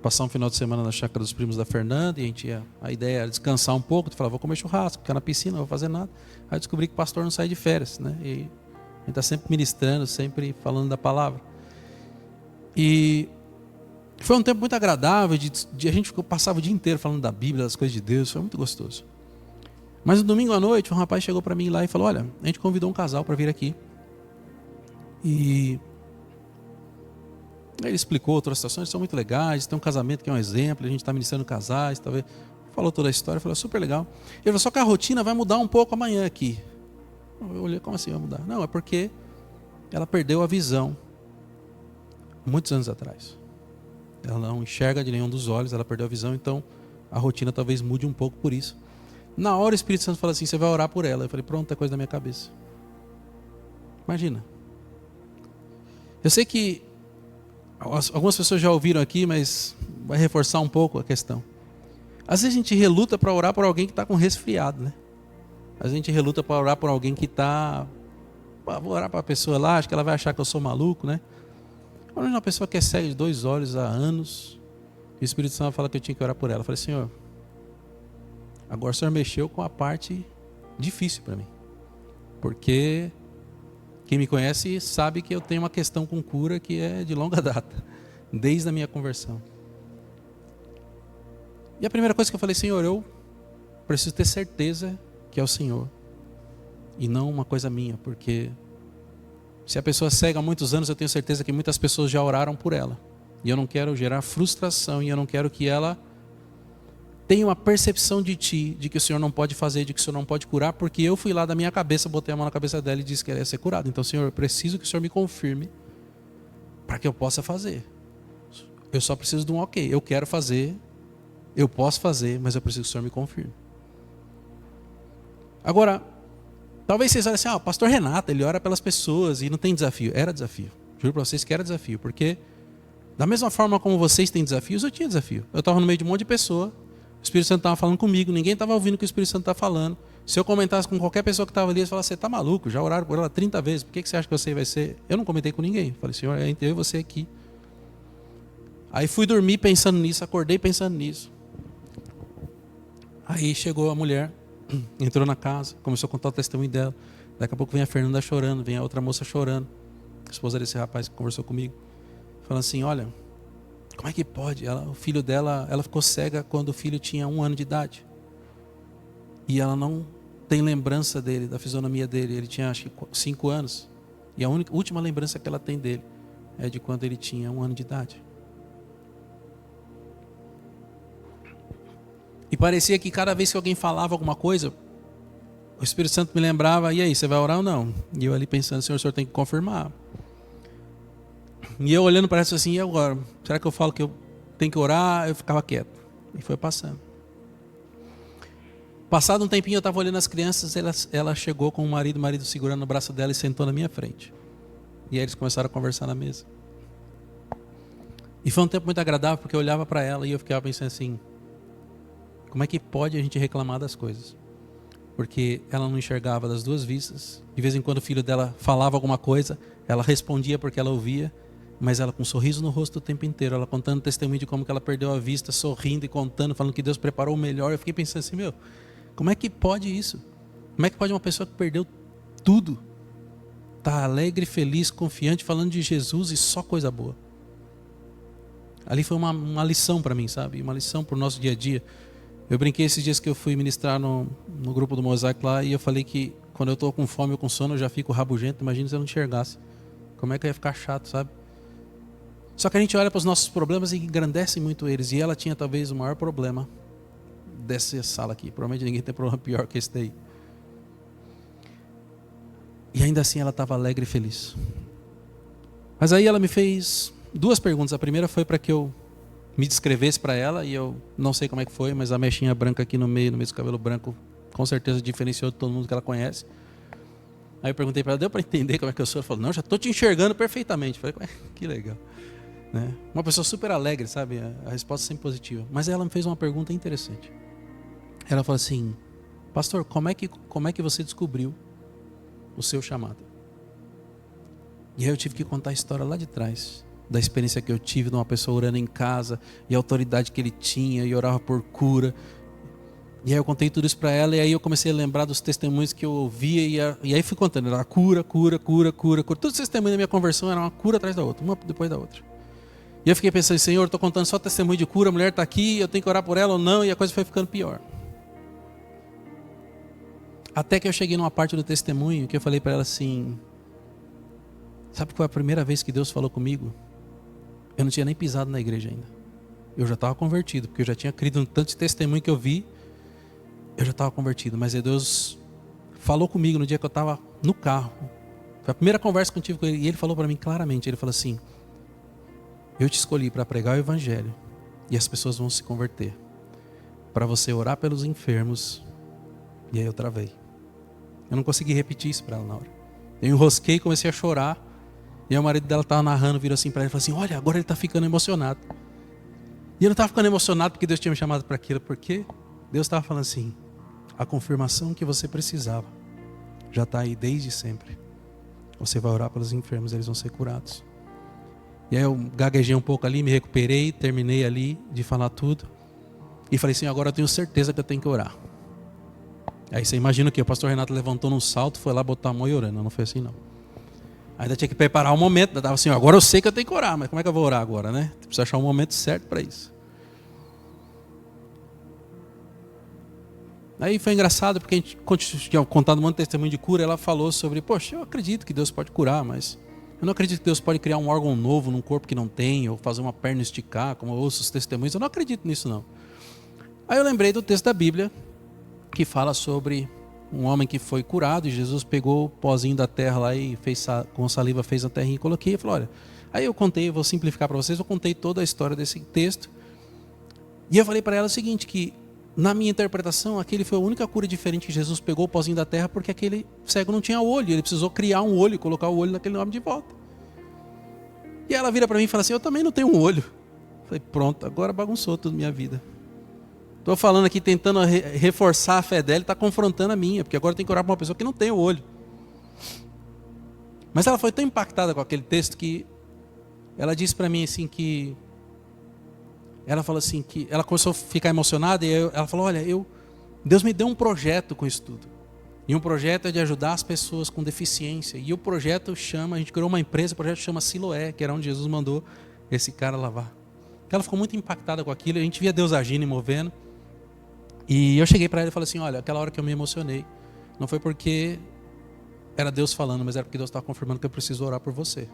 passar um final de semana na chácara dos primos da Fernanda, e a ideia era descansar um pouco, falar, vou comer churrasco, ficar na piscina, não vou fazer nada. Aí eu descobri que o pastor não sai de férias, né? E a gente está sempre ministrando, sempre falando da palavra. E foi um tempo muito agradável, a gente passava o dia inteiro falando da Bíblia, das coisas de Deus, foi muito gostoso. Mas no domingo à noite, um rapaz chegou para mim lá e falou, olha, a gente convidou um casal para vir aqui. E ele explicou outras situações, são muito legais, tem um casamento que é um exemplo, a gente está ministrando casais, talvez. Falou toda a história, falou, super legal. Ele falou, só que a rotina vai mudar um pouco amanhã aqui. Eu olhei, como assim vai mudar? Não, é porque ela perdeu a visão muitos anos atrás. Ela não enxerga de nenhum dos olhos, ela perdeu a visão, então a rotina talvez mude um pouco por isso. Na hora o Espírito Santo falou assim, você vai orar por ela. Eu falei, pronto, é coisa da minha cabeça. Imagina. Eu sei que algumas pessoas já ouviram aqui, mas vai reforçar um pouco a questão. Às vezes a gente reluta para orar por alguém que está com resfriado, né? Às vezes a gente reluta para orar por alguém que está... Vou orar para a pessoa lá, acho que ela vai achar que eu sou maluco, né? Olha uma pessoa que é cega de 2 olhos há anos, e o Espírito Santo fala que eu tinha que orar por ela. Eu falei, Senhor, agora o Senhor mexeu com a parte difícil para mim. Porque quem me conhece sabe que eu tenho uma questão com cura que é de longa data, desde a minha conversão. E a primeira coisa que eu falei, Senhor, eu preciso ter certeza que é o Senhor, e não uma coisa minha, porque se a pessoa é cega há muitos anos, eu tenho certeza que muitas pessoas já oraram por ela. E eu não quero gerar frustração, e eu não quero que ela tenha uma percepção de ti, de que o Senhor não pode fazer, de que o Senhor não pode curar, porque eu fui lá da minha cabeça, botei a mão na cabeça dela e disse que ela ia ser curada. Então, Senhor, eu preciso que o Senhor me confirme para que eu possa fazer. Eu só preciso de um ok. Eu quero fazer, eu posso fazer, mas eu preciso que o Senhor me confirme. Agora, talvez vocês olhem assim, o pastor Renato, ele ora pelas pessoas e não tem desafio. Era desafio. Juro para vocês que era desafio, porque da mesma forma como vocês têm desafios, eu tinha desafio. Eu estava no meio de um monte de pessoa, o Espírito Santo estava falando comigo, ninguém estava ouvindo o que o Espírito Santo estava falando. Se eu comentasse com qualquer pessoa que estava ali, eles falavam, você está maluco, já oraram por ela 30 vezes, por que você acha que você vai ser? Eu não comentei com ninguém. Falei, Senhor, eu e você aqui. Aí fui dormir pensando nisso, acordei pensando nisso. Aí chegou a mulher, entrou na casa, começou a contar o testemunho dela. Daqui a pouco vem a Fernanda chorando, vem a outra moça chorando, a esposa desse rapaz que conversou comigo, falando assim, olha, como é que pode? O filho dela, ela ficou cega quando o filho tinha 1 ano de idade. E ela não tem lembrança dele, da fisionomia dele. Ele tinha acho que 5 anos. E a última lembrança que ela tem dele é de quando ele tinha 1 ano de idade. E parecia que cada vez que alguém falava alguma coisa, o Espírito Santo me lembrava, e aí, você vai orar ou não? E eu ali pensando, Senhor, o Senhor tem que confirmar. E eu olhando para isso assim, e agora? Será que eu falo que eu tenho que orar? Eu ficava quieto. E foi passando. Passado um tempinho, eu estava olhando as crianças, ela chegou com o marido segurando no braço dela e sentou na minha frente. E aí eles começaram a conversar na mesa. E foi um tempo muito agradável, porque eu olhava para ela e eu ficava pensando assim, como é que pode a gente reclamar das coisas? Porque ela não enxergava das 2 vistas. De vez em quando o filho dela falava alguma coisa, ela respondia porque ela ouvia, mas ela com um sorriso no rosto o tempo inteiro, ela contando testemunho de como que ela perdeu a vista, sorrindo e contando, falando que Deus preparou o melhor. Eu fiquei pensando assim, como é que pode isso? Como é que pode uma pessoa que perdeu tudo estar alegre, feliz, confiante, falando de Jesus e só coisa boa? Ali foi uma lição para mim, sabe? Uma lição para o nosso dia a dia. Eu brinquei esses dias que eu fui ministrar no grupo do Mosaico lá, e eu falei que quando eu estou com fome ou com sono eu já fico rabugento. Imagina se eu não enxergasse. Como é que eu ia ficar chato, sabe? Só que a gente olha para os nossos problemas e engrandece muito eles. E ela tinha talvez o maior problema dessa sala aqui. Provavelmente ninguém tem problema pior que esse daí. E ainda assim ela estava alegre e feliz. Mas aí ela me fez 2 perguntas. A primeira foi para que eu me descrevesse para ela, e eu não sei como é que foi, mas a mechinha branca aqui no meio do cabelo branco, com certeza diferenciou de todo mundo que ela conhece. Aí eu perguntei para ela, deu para entender como é que eu sou? Ela falou, não, já estou te enxergando perfeitamente. Eu falei, que legal. Né? Uma pessoa super alegre, sabe? A resposta sempre positiva. Mas ela me fez uma pergunta interessante. Ela falou assim, pastor, como é que você descobriu o seu chamado? E aí eu tive que contar a história lá de trás. da experiência que eu tive de uma pessoa orando em casa, e a autoridade que ele tinha, e orava por cura. E aí eu contei tudo isso para ela, e aí eu comecei a lembrar dos testemunhos que eu ouvia, e aí fui contando, era cura. Todos os testemunhos da minha conversão eram uma cura atrás da outra, uma depois da outra. E eu fiquei pensando, Senhor, estou contando só testemunho de cura, a mulher está aqui, eu tenho que orar por ela ou não, e a coisa foi ficando pior. Até que eu cheguei numa parte do testemunho que eu falei para ela assim, sabe qual foi a primeira vez que Deus falou comigo? Eu não tinha nem pisado na igreja ainda. Eu já estava convertido, porque eu já tinha crido um tanto de testemunho que eu vi, eu já estava convertido. Mas Deus falou comigo no dia que eu estava no carro. Foi a primeira conversa que eu tive com ele, e ele falou para mim claramente, ele falou assim, eu te escolhi para pregar o evangelho, e as pessoas vão se converter, para você orar pelos enfermos. E aí eu travei. Eu não consegui repetir isso para ela na hora. Eu enrosquei e comecei a chorar. E aí o marido dela estava narrando, virou assim para ela e falou assim, olha, agora ele está ficando emocionado. E eu não estava ficando emocionado porque Deus tinha me chamado para aquilo, porque Deus estava falando assim, a confirmação que você precisava já está aí desde sempre. Você vai orar pelos enfermos, eles vão ser curados. E aí eu gaguejei um pouco ali, me recuperei, terminei ali de falar tudo. E falei assim, agora eu tenho certeza que eu tenho que orar. Aí você imagina que o pastor Renato levantou num salto, foi lá botar a mão e orando. Não foi assim não. Ainda tinha que preparar o momento. Ainda estava assim, agora eu sei que eu tenho que orar, mas como é que eu vou orar agora, né? Precisa achar um momento certo para isso. Aí foi engraçado, porque a gente tinha contado um monte de testemunho de cura. Ela falou sobre, poxa, eu acredito que Deus pode curar, mas eu não acredito que Deus pode criar um órgão novo num corpo que não tem, ou fazer uma perna esticar, como eu ouço os testemunhos. Eu não acredito nisso não. Aí eu lembrei do texto da Bíblia, que fala sobre um homem que foi curado, e Jesus pegou o pozinho da terra lá e fez, com saliva fez a terrinha e coloquei, e falou, olha, aí eu contei, vou simplificar para vocês, eu contei toda a história desse texto, e eu falei para ela o seguinte, que na minha interpretação, aquele foi a única cura diferente que Jesus pegou o pozinho da terra, porque aquele cego não tinha olho, ele precisou criar um olho e colocar o olho naquele homem de volta. E ela vira para mim e fala assim, eu também não tenho um olho. Eu falei, pronto, agora bagunçou toda a minha vida. Estou falando aqui, tentando reforçar a fé dela, está confrontando a minha, porque agora tem que orar para uma pessoa que não tem o olho. Mas ela foi tão impactada com aquele texto que ela disse para mim assim que ela falou assim que ela começou a ficar emocionada e ela falou, olha, Deus me deu um projeto com isso tudo. E um projeto é de ajudar as pessoas com deficiência. E o projeto chama, a gente criou uma empresa, o projeto chama Siloé, que era onde Jesus mandou esse cara lavar. Ela ficou muito impactada com aquilo, a gente via Deus agindo e movendo. E eu cheguei para ela e falei assim, olha, aquela hora que eu me emocionei, não foi porque era Deus falando, mas era porque Deus estava confirmando que eu preciso orar por você.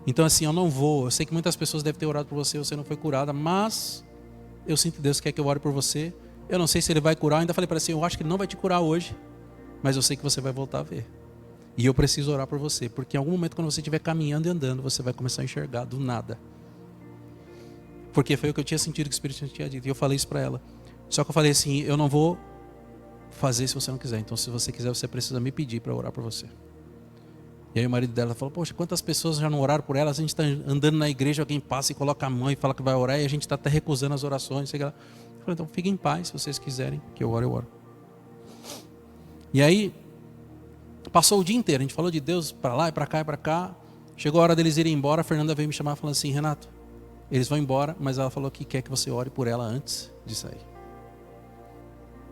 Então assim, eu sei que muitas pessoas devem ter orado por você, você não foi curada, mas eu sinto que Deus quer que eu ore por você. Eu não sei se Ele vai curar, eu ainda falei para ela assim, eu acho que Ele não vai te curar hoje, mas eu sei que você vai voltar a ver. E eu preciso orar por você, porque em algum momento quando você estiver caminhando e andando, você vai começar a enxergar do nada. Porque foi o que eu tinha sentido que o Espírito Santo tinha dito, e eu falei isso para ela. Só que eu falei assim, eu não vou fazer se você não quiser. Então se você quiser, você precisa me pedir para orar por você. E aí o marido dela falou, poxa, quantas pessoas já não oraram por ela? A gente está andando na igreja, alguém passa e coloca a mão e fala que vai orar, e a gente está até recusando as orações. Eu falei, então fiquem em paz, se vocês quiserem que eu ore, eu oro. E aí, passou o dia inteiro, a gente falou de Deus para lá e para cá e para cá. Chegou a hora deles irem embora, a Fernanda veio me chamar falando assim, Renato, eles vão embora, mas ela falou que quer que você ore por ela antes de sair.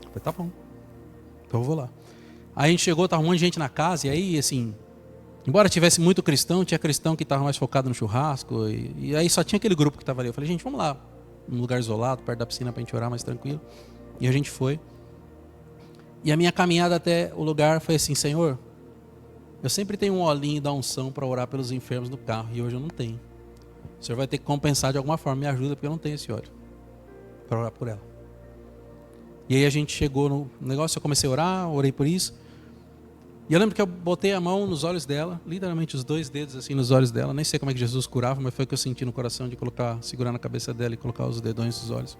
Eu falei, tá bom, então eu vou lá. Aí a gente chegou, estava um monte de gente na casa, e aí assim, embora tivesse muito cristão, tinha cristão que estava mais focado no churrasco, e aí só tinha aquele grupo que estava ali. Eu falei, gente, vamos lá, num lugar isolado, perto da piscina, para a gente orar mais tranquilo. E a gente foi. E a minha caminhada até o lugar foi assim, Senhor, eu sempre tenho um olhinho da unção para orar pelos enfermos no carro, e hoje eu não tenho. O Senhor vai ter que compensar de alguma forma, me ajuda, porque eu não tenho esse óleo para orar por ela. E aí a gente chegou no negócio, eu comecei a orar, orei por isso. E eu lembro que eu botei a mão nos olhos dela, literalmente os 2 dedos assim nos olhos dela. Nem sei como é que Jesus curava, mas foi o que eu senti no coração de segurar na cabeça dela e colocar os dedões nos olhos.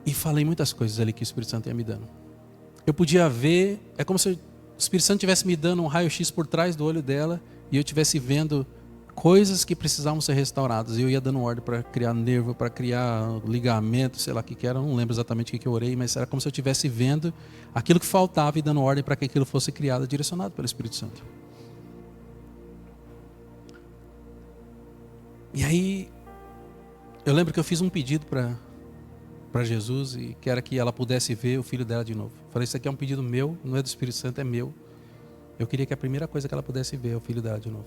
E falei muitas coisas ali que o Espírito Santo ia me dando. Eu podia ver, é como se o Espírito Santo estivesse me dando um raio-x por trás do olho dela e eu estivesse vendo coisas que precisavam ser restauradas. E eu ia dando ordem para criar nervo, para criar ligamento, sei lá o que era, não lembro exatamente o que eu orei, mas era como se eu estivesse vendo aquilo que faltava e dando ordem para que aquilo fosse criado, direcionado pelo Espírito Santo. E aí, eu lembro que eu fiz um pedido para Jesus, e que era que ela pudesse ver o filho dela de novo. Falei, isso aqui é um pedido meu, não é do Espírito Santo, é meu. Eu queria que a primeira coisa que ela pudesse ver é o filho dela de novo.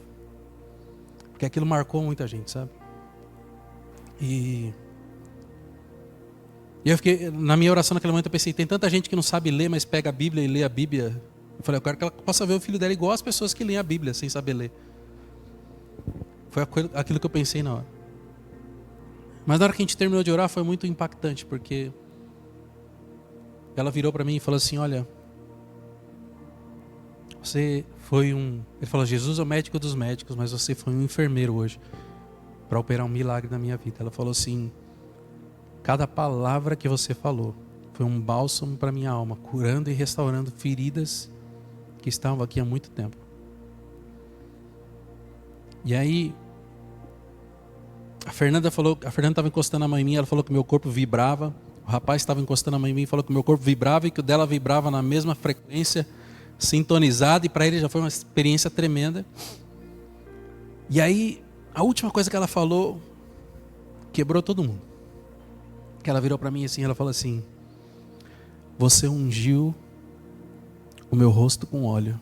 Porque aquilo marcou muita gente, sabe? E eu fiquei, na minha oração naquele momento eu pensei, tem tanta gente que não sabe ler, mas pega a Bíblia e lê a Bíblia. Eu falei, eu quero que ela possa ver o filho dela igual as pessoas que leem a Bíblia sem saber ler. Foi aquilo que eu pensei na hora. Mas na hora que a gente terminou de orar foi muito impactante, porque ela virou para mim e falou assim, olha, você foi ele falou, Jesus é o médico dos médicos, mas você foi um enfermeiro hoje para operar um milagre na minha vida. Ela falou assim, cada palavra que você falou foi um bálsamo para minha alma, curando e restaurando feridas que estavam aqui há muito tempo. E aí, a Fernanda estava encostando a mão em mim, ela falou que meu corpo vibrava. O rapaz estava encostando a mão em mim e falou que meu corpo vibrava e que o dela vibrava na mesma frequência, sintonizada, e para ele já foi uma experiência tremenda. E aí, a última coisa que ela falou quebrou todo mundo. Que ela virou para mim assim, ela falou assim, você ungiu o meu rosto com óleo,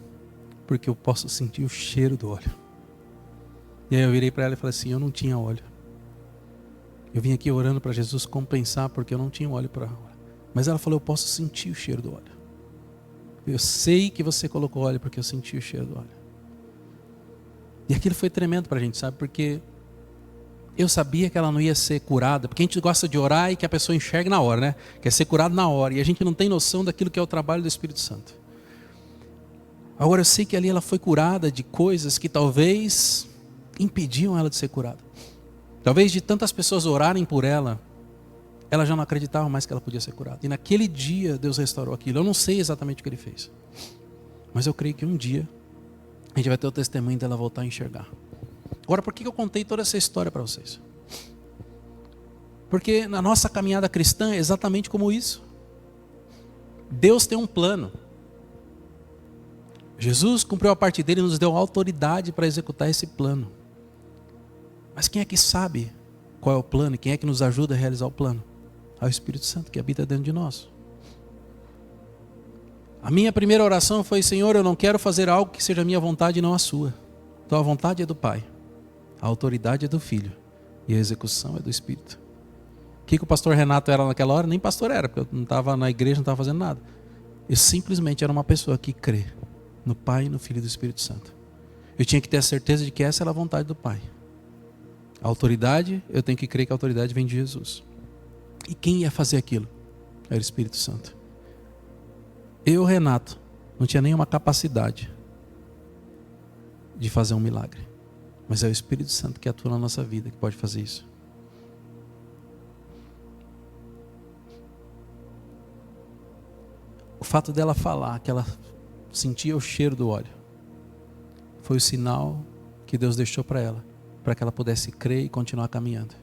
porque eu posso sentir o cheiro do óleo. E aí eu virei para ela e falei assim, eu não tinha óleo. Eu vim aqui orando para Jesus compensar, porque eu não tinha óleo para orar. Mas ela falou, eu posso sentir o cheiro do óleo. Eu sei que você colocou óleo, porque eu senti o cheiro do óleo. E aquilo foi tremendo para a gente, sabe? Porque eu sabia que ela não ia ser curada, porque a gente gosta de orar e que a pessoa enxergue na hora, né? Quer ser curado na hora, e a gente não tem noção daquilo que é o trabalho do Espírito Santo. Agora eu sei que ali ela foi curada de coisas que talvez impediam ela de ser curada. Talvez de tantas pessoas orarem por ela, ela já não acreditava mais que ela podia ser curada. E naquele dia Deus restaurou aquilo. Eu não sei exatamente o que Ele fez, mas eu creio que um dia a gente vai ter o testemunho dela voltar a enxergar. Agora, por que eu contei toda essa história para vocês? Porque na nossa caminhada cristã é exatamente como isso. Deus tem um plano. Jesus cumpriu a parte dele e nos deu autoridade para executar esse plano. Mas quem é que sabe qual é o plano? Quem é que nos ajuda a realizar o plano? É o Espírito Santo que habita dentro de nós. A minha primeira oração foi, Senhor, eu não quero fazer algo que seja a minha vontade e não a sua. Então a vontade é do Pai, a autoridade é do Filho e a execução é do Espírito. O que o pastor Renato era naquela hora? Nem pastor era, porque eu não estava na igreja, não estava fazendo nada. Eu simplesmente era uma pessoa que crê no Pai, no Filho e do Espírito Santo. Eu tinha que ter a certeza de que essa era a vontade do Pai. A autoridade, eu tenho que crer que a autoridade vem de Jesus. E quem ia fazer aquilo? Era o Espírito Santo. Eu, Renato, não tinha nenhuma capacidade de fazer um milagre. Mas é o Espírito Santo que atua na nossa vida que pode fazer isso. O fato dela falar que ela sentia o cheiro do óleo foi o sinal que Deus deixou para ela, para que ela pudesse crer e continuar caminhando.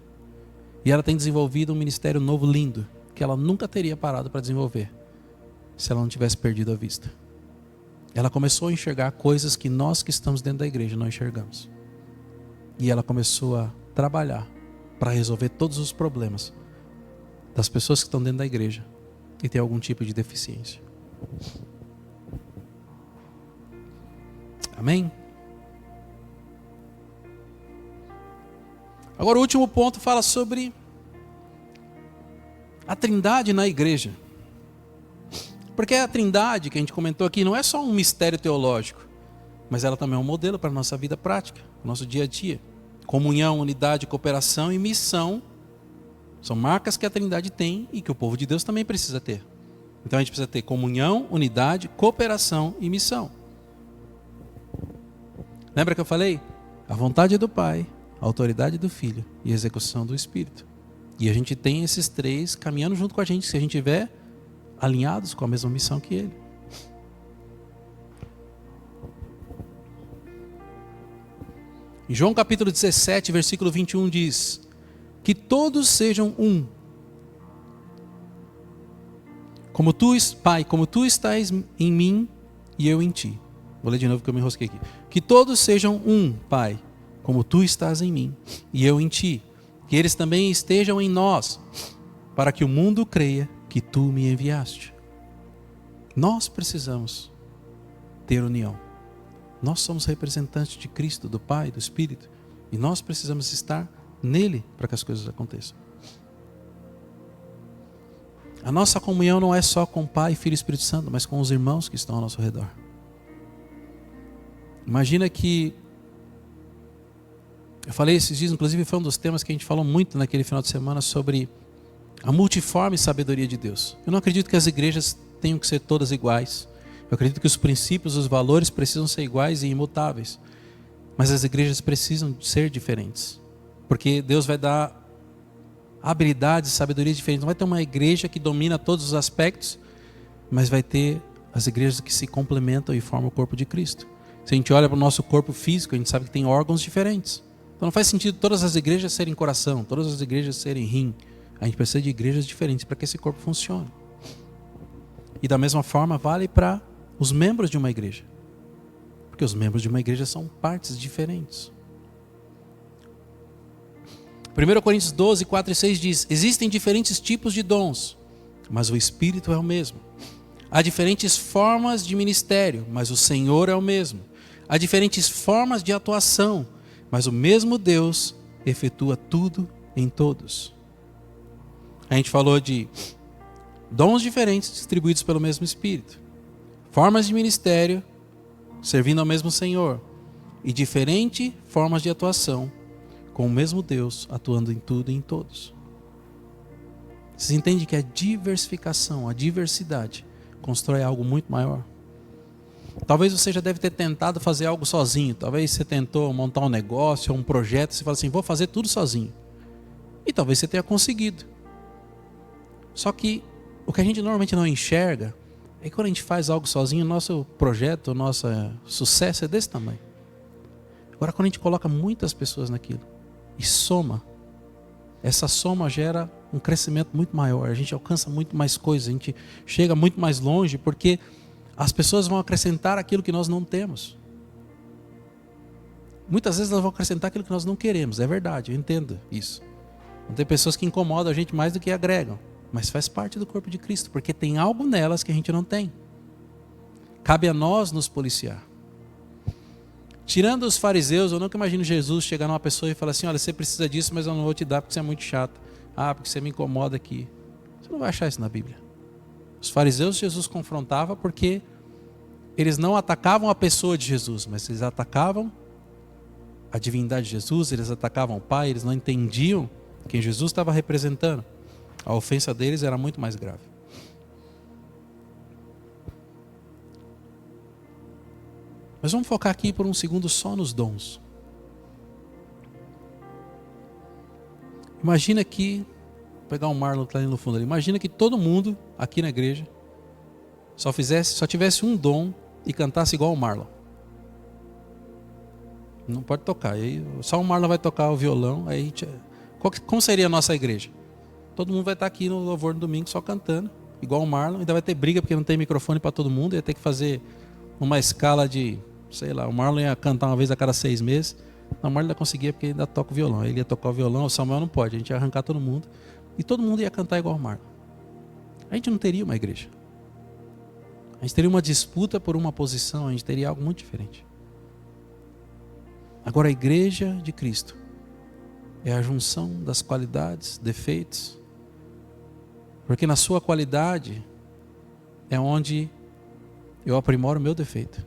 E ela tem desenvolvido um ministério novo, lindo, que ela nunca teria parado para desenvolver, se ela não tivesse perdido a vista. Ela começou a enxergar coisas que nós que estamos dentro da igreja não enxergamos. E ela começou a trabalhar para resolver todos os problemas das pessoas que estão dentro da igreja e têm algum tipo de deficiência. Amém? Agora o último ponto fala sobre a Trindade na igreja. Porque a Trindade que a gente comentou aqui não é só um mistério teológico, mas ela também é um modelo para a nossa vida prática, nosso dia a dia. Comunhão, unidade, cooperação e missão são marcas que a Trindade tem e que o povo de Deus também precisa ter. Então a gente precisa ter comunhão, unidade, cooperação e missão. Lembra que eu falei? A vontade é do Pai, a autoridade do Filho e a execução do Espírito. E a gente tem esses três caminhando junto com a gente, se a gente estiver alinhados com a mesma missão que Ele. Em João capítulo 17, versículo 21 diz: que todos sejam um. Como tu, Pai, como tu estás em mim e eu em ti. Vou ler de novo que eu me enrosquei aqui. Que todos sejam um, Pai, como tu estás em mim e eu em ti, que eles também estejam em nós, para que o mundo creia que tu me enviaste. Nós precisamos ter união. Nós somos representantes de Cristo, do Pai, do Espírito, e nós precisamos estar nele para que as coisas aconteçam. A nossa comunhão não é só com o Pai, Filho e Espírito Santo, mas com os irmãos que estão ao nosso redor. Imagina que, eu falei esses dias, inclusive foi um dos temas que a gente falou muito naquele final de semana, sobre a multiforme sabedoria de Deus. Eu não acredito que as igrejas tenham que ser todas iguais. Eu acredito que os princípios, os valores precisam ser iguais e imutáveis. Mas as igrejas precisam ser diferentes. Porque Deus vai dar habilidades, sabedorias diferentes. Não vai ter uma igreja que domina todos os aspectos, mas vai ter as igrejas que se complementam e formam o corpo de Cristo. Se a gente olha para o nosso corpo físico, a gente sabe que tem órgãos diferentes. Então não faz sentido todas as igrejas serem coração, todas as igrejas serem rim. A gente precisa de igrejas diferentes para que esse corpo funcione. E da mesma forma vale para os membros de uma igreja. Porque os membros de uma igreja são partes diferentes. 1 Coríntios 12, 4 e 6 diz: existem diferentes tipos de dons, mas o Espírito é o mesmo. Há diferentes formas de ministério, mas o Senhor é o mesmo. Há diferentes formas de atuação, mas o mesmo Deus efetua tudo em todos. A gente falou de dons diferentes distribuídos pelo mesmo Espírito, formas de ministério servindo ao mesmo Senhor e diferentes formas de atuação com o mesmo Deus atuando em tudo e em todos. Vocês entendem que a diversificação, a diversidade constrói algo muito maior? Talvez você já deve ter tentado fazer algo sozinho. Talvez você tentou montar um negócio ou um projeto, você fala assim, vou fazer tudo sozinho. E talvez você tenha conseguido. Só que o que a gente normalmente não enxerga é que quando a gente faz algo sozinho, o nosso projeto, o nosso sucesso é desse tamanho. Agora, quando a gente coloca muitas pessoas naquilo e soma, essa soma gera um crescimento muito maior. A gente alcança muito mais coisas, a gente chega muito mais longe, porque as pessoas vão acrescentar aquilo que nós não temos. Muitas vezes elas vão acrescentar aquilo que nós não queremos, é verdade, eu entendo isso. Tem pessoas que incomodam a gente mais do que agregam, mas faz parte do corpo de Cristo, porque tem algo nelas que a gente não tem. Cabe a nós nos policiar. Tirando os fariseus, eu nunca imagino Jesus chegar numa pessoa e falar assim, olha, você precisa disso, mas eu não vou te dar porque você é muito chato. Ah, porque você me incomoda aqui. Você não vai achar isso na Bíblia. Os fariseus Jesus confrontava porque eles não atacavam a pessoa de Jesus, mas eles atacavam a divindade de Jesus, eles atacavam o Pai, eles não entendiam quem Jesus estava representando. A ofensa deles era muito mais grave. Mas vamos focar aqui por um segundo só nos dons. Imagina que, vou pegar um Marlon que está ali no fundo ali, imagina que todo mundo aqui na igreja só tivesse um dom e cantasse igual o Marlon. Não pode tocar, aí só o Marlon vai tocar o violão, aí como seria a nossa igreja? Todo mundo vai estar aqui no louvor no domingo só cantando, igual o Marlon, ainda vai ter briga porque não tem microfone para todo mundo, ia ter que fazer uma escala de, sei lá, o Marlon ia cantar uma vez a cada 6 meses, não, o Marlon ainda conseguia porque ainda toca o violão, ele ia tocar o violão, o Samuel não pode, a gente ia arrancar todo mundo, e todo mundo ia cantar igual o Marlon. A gente não teria uma igreja. A gente teria uma disputa por uma posição, a gente teria algo muito diferente. Agora a igreja de Cristo é a junção das qualidades, defeitos, porque na sua qualidade é onde eu aprimoro o meu defeito.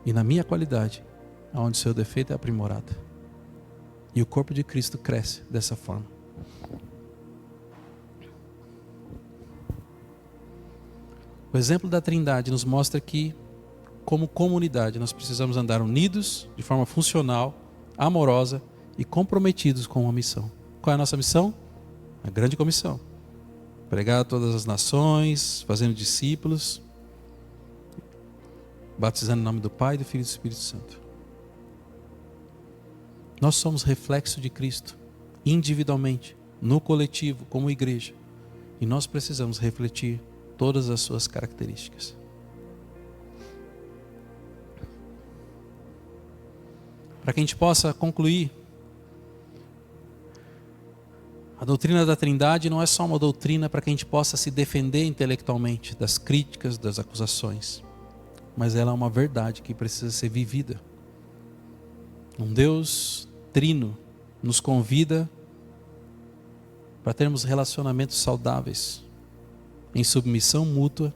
E na minha qualidade é onde o seu defeito é aprimorado. E o corpo de Cristo cresce dessa forma. O exemplo da Trindade nos mostra que, como comunidade, nós precisamos andar unidos, de forma funcional, amorosa e comprometidos com uma missão. Qual é a nossa missão? A grande comissão. Pregar a todas as nações, fazendo discípulos, batizando em nome do Pai, do Filho e do Espírito Santo. Nós somos reflexo de Cristo, individualmente, no coletivo, como igreja. E nós precisamos refletir todas as suas características. para que a gente possa concluir. A doutrina da Trindade não é só uma doutrina para que a gente possa se defender intelectualmente das críticas, das acusações, mas ela é uma verdade que precisa ser vivida. Um Deus trino nos convida para termos relacionamentos saudáveis, em submissão mútua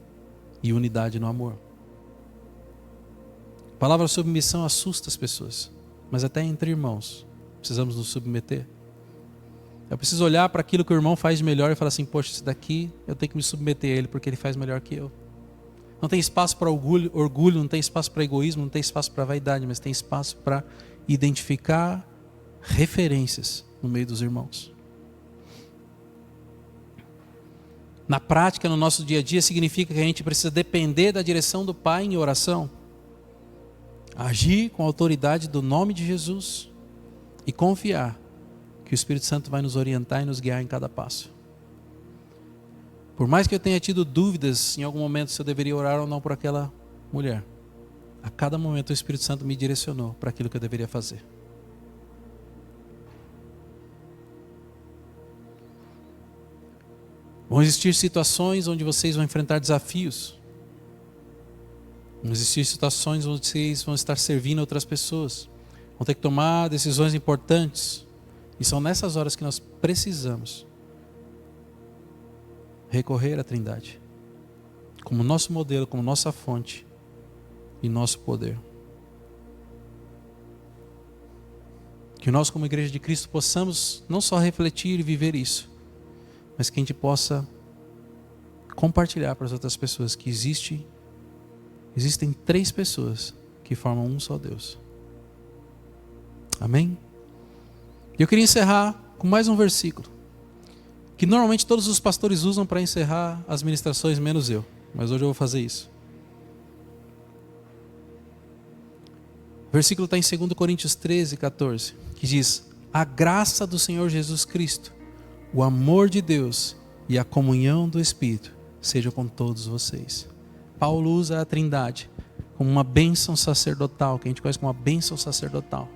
e unidade no amor. A palavra submissão assusta as pessoas, mas até entre irmãos precisamos nos submeter. Eu preciso olhar para aquilo que o irmão faz melhor e falar assim, poxa, esse daqui eu tenho que me submeter a ele porque ele faz melhor que eu. Não tem espaço para orgulho, não tem espaço para egoísmo, não tem espaço para vaidade, mas tem espaço para identificar referências no meio dos irmãos. Na prática, no nosso dia a dia, significa que a gente precisa depender da direção do Pai em oração, agir com a autoridade do nome de Jesus e confiar que o Espírito Santo vai nos orientar e nos guiar em cada passo. Por mais que eu tenha tido dúvidas em algum momento se eu deveria orar ou não por aquela mulher, a cada momento o Espírito Santo me direcionou para aquilo que eu deveria fazer. Vão existir situações onde vocês vão enfrentar desafios. Vão existir situações onde vocês vão estar servindo outras pessoas. Vão ter que tomar decisões importantes. E são nessas horas que nós precisamos recorrer à Trindade como nosso modelo, como nossa fonte e nosso poder. Que nós, como Igreja de Cristo, possamos não só refletir e viver isso, mas que a gente possa compartilhar para as outras pessoas que existem 3 pessoas que formam um só Deus. Amém? E eu queria encerrar com mais um versículo, que normalmente todos os pastores usam para encerrar as ministrações, menos eu. Mas hoje eu vou fazer isso. O versículo está em 2 Coríntios 13, 14, que diz: a graça do Senhor Jesus Cristo, o amor de Deus e a comunhão do Espírito seja com todos vocês. Paulo usa a Trindade como uma bênção sacerdotal, que a gente conhece como uma bênção sacerdotal.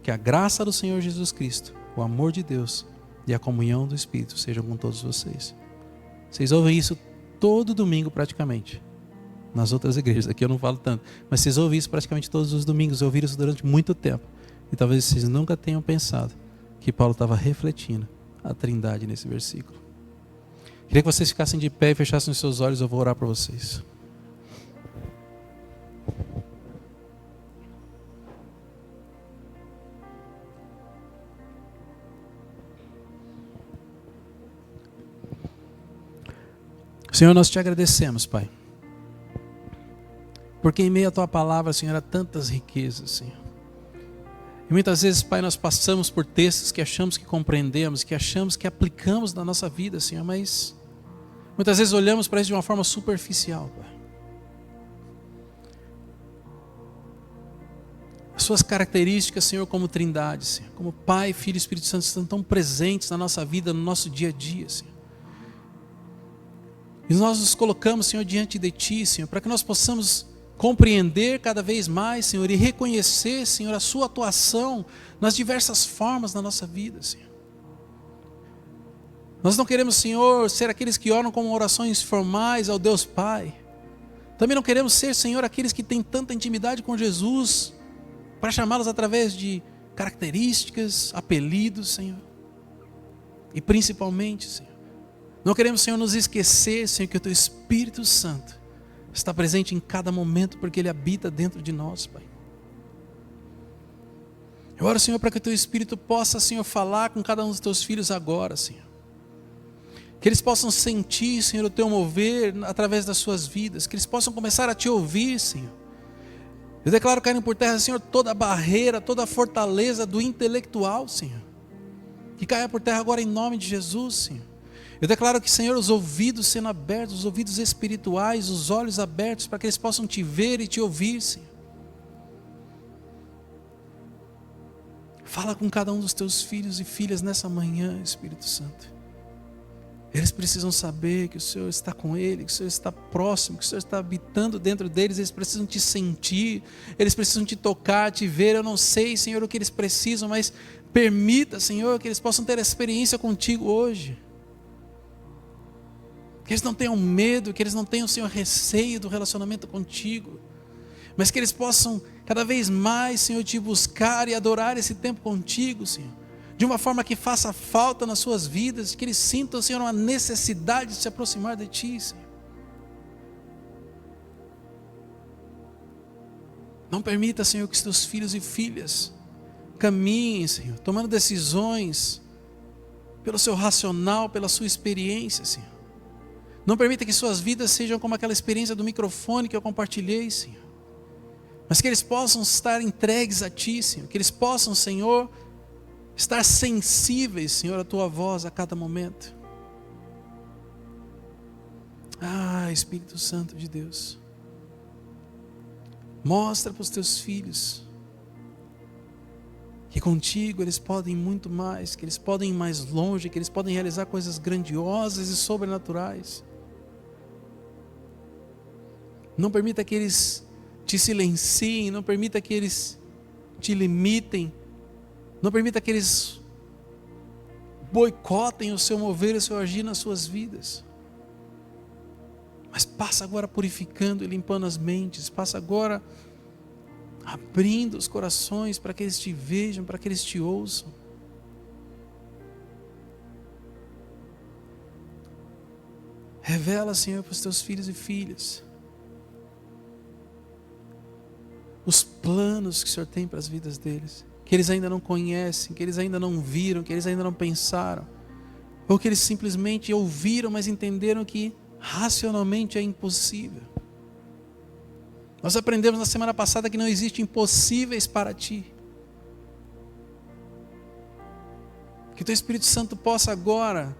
Que a graça do Senhor Jesus Cristo, o amor de Deus e a comunhão do Espírito sejam com todos vocês. Vocês ouvem isso todo domingo praticamente. Nas outras igrejas, aqui eu não falo tanto. Mas vocês ouvem isso praticamente todos os domingos. Ouviram isso durante muito tempo. E talvez vocês nunca tenham pensado que Paulo estava refletindo a Trindade nesse versículo. Queria que vocês ficassem de pé e fechassem os seus olhos. Eu vou orar para vocês. Senhor, nós te agradecemos, Pai, porque em meio à tua palavra, Senhor, há tantas riquezas, Senhor. E muitas vezes, Pai, nós passamos por textos que achamos que compreendemos, que achamos que aplicamos na nossa vida, Senhor, mas muitas vezes olhamos para isso de uma forma superficial, Pai. As suas características, Senhor, como Trindade, Senhor, como Pai, Filho e Espírito Santo, estão tão presentes na nossa vida, no nosso dia a dia, Senhor. E nós nos colocamos, Senhor, diante de Ti, Senhor, para que nós possamos compreender cada vez mais, Senhor, e reconhecer, Senhor, a Sua atuação nas diversas formas na nossa vida, Senhor. Nós não queremos, Senhor, ser aqueles que oram com orações formais ao Deus Pai. Também não queremos ser, Senhor, aqueles que têm tanta intimidade com Jesus, para chamá-los através de características, apelidos, Senhor. E principalmente, Senhor, não queremos, Senhor, nos esquecer, Senhor, que o Teu Espírito Santo está presente em cada momento, porque Ele habita dentro de nós, Pai. Eu oro, Senhor, para que o Teu Espírito possa, Senhor, falar com cada um dos Teus filhos agora, Senhor. Que eles possam sentir, Senhor, o Teu mover através das suas vidas. Que eles possam começar a Te ouvir, Senhor. Eu declaro caindo por terra, Senhor, toda a barreira, toda a fortaleza do intelectual, Senhor. Que caia por terra agora em nome de Jesus, Senhor. Eu declaro que, Senhor, os ouvidos sendo abertos, os ouvidos espirituais, os olhos abertos, para que eles possam Te ver e Te ouvir, Senhor. Fala com cada um dos Teus filhos e filhas nessa manhã, Espírito Santo. Eles precisam saber que o Senhor está com eles, que o Senhor está próximo, que o Senhor está habitando dentro deles. Eles precisam te sentir, eles precisam te tocar, te ver. Eu não sei, Senhor, o que eles precisam, mas permita, Senhor, que eles possam ter a experiência contigo hoje. Que eles não tenham medo, que eles não tenham, Senhor, receio do relacionamento contigo, mas que eles possam cada vez mais, Senhor, te buscar e adorar esse tempo contigo, Senhor, de uma forma que faça falta nas suas vidas, que eles sintam, Senhor, uma necessidade de se aproximar de Ti, Senhor. Não permita, Senhor, que os Teus filhos e filhas caminhem, Senhor, tomando decisões pelo seu racional, pela sua experiência, Senhor. Não permita que suas vidas sejam como aquela experiência do microfone que eu compartilhei, Senhor. Mas que eles possam estar entregues a Ti, Senhor. Que eles possam, Senhor, estar sensíveis, Senhor, à Tua voz a cada momento. Ah, Espírito Santo de Deus. Mostra para os Teus filhos que contigo eles podem muito mais, que eles podem ir mais longe, que eles podem realizar coisas grandiosas e sobrenaturais. Não permita que eles te silenciem, não permita que eles te limitem, não permita que eles boicotem o seu mover e o seu agir nas suas vidas. Mas passa agora purificando e limpando as mentes, passa agora abrindo os corações para que eles te vejam, para que eles te ouçam. Revela, Senhor, para os teus filhos e filhas os planos que o Senhor tem para as vidas deles, que eles ainda não conhecem, que eles ainda não viram, que eles ainda não pensaram, ou que eles simplesmente ouviram, mas entenderam que racionalmente é impossível. Nós aprendemos na semana passada que não existem impossíveis para Ti. Que o Teu Espírito Santo possa agora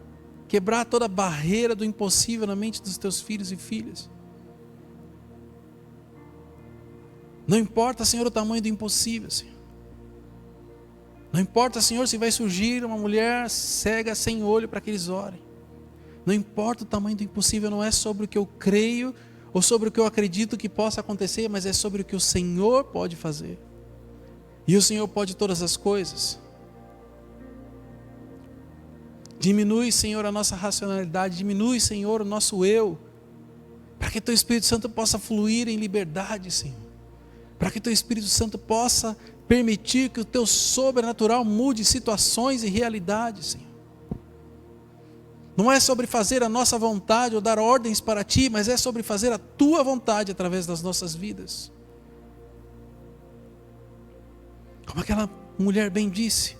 quebrar toda a barreira do impossível na mente dos Teus filhos e filhas. Não importa, Senhor, o tamanho do impossível, Senhor. Não importa, Senhor, se vai surgir uma mulher cega sem olho para que eles orem. Não importa o tamanho do impossível, não é sobre o que eu creio ou sobre o que eu acredito que possa acontecer, mas é sobre o que o Senhor pode fazer. E o Senhor pode todas as coisas. Diminui, Senhor, a nossa racionalidade, diminui, Senhor, o nosso eu, para que Teu Espírito Santo possa fluir em liberdade, Senhor. Para que Teu Espírito Santo possa permitir que o Teu sobrenatural mude situações e realidades, Senhor. Não é sobre fazer a nossa vontade ou dar ordens para Ti, mas é sobre fazer a Tua vontade através das nossas vidas. Como aquela mulher bem disse,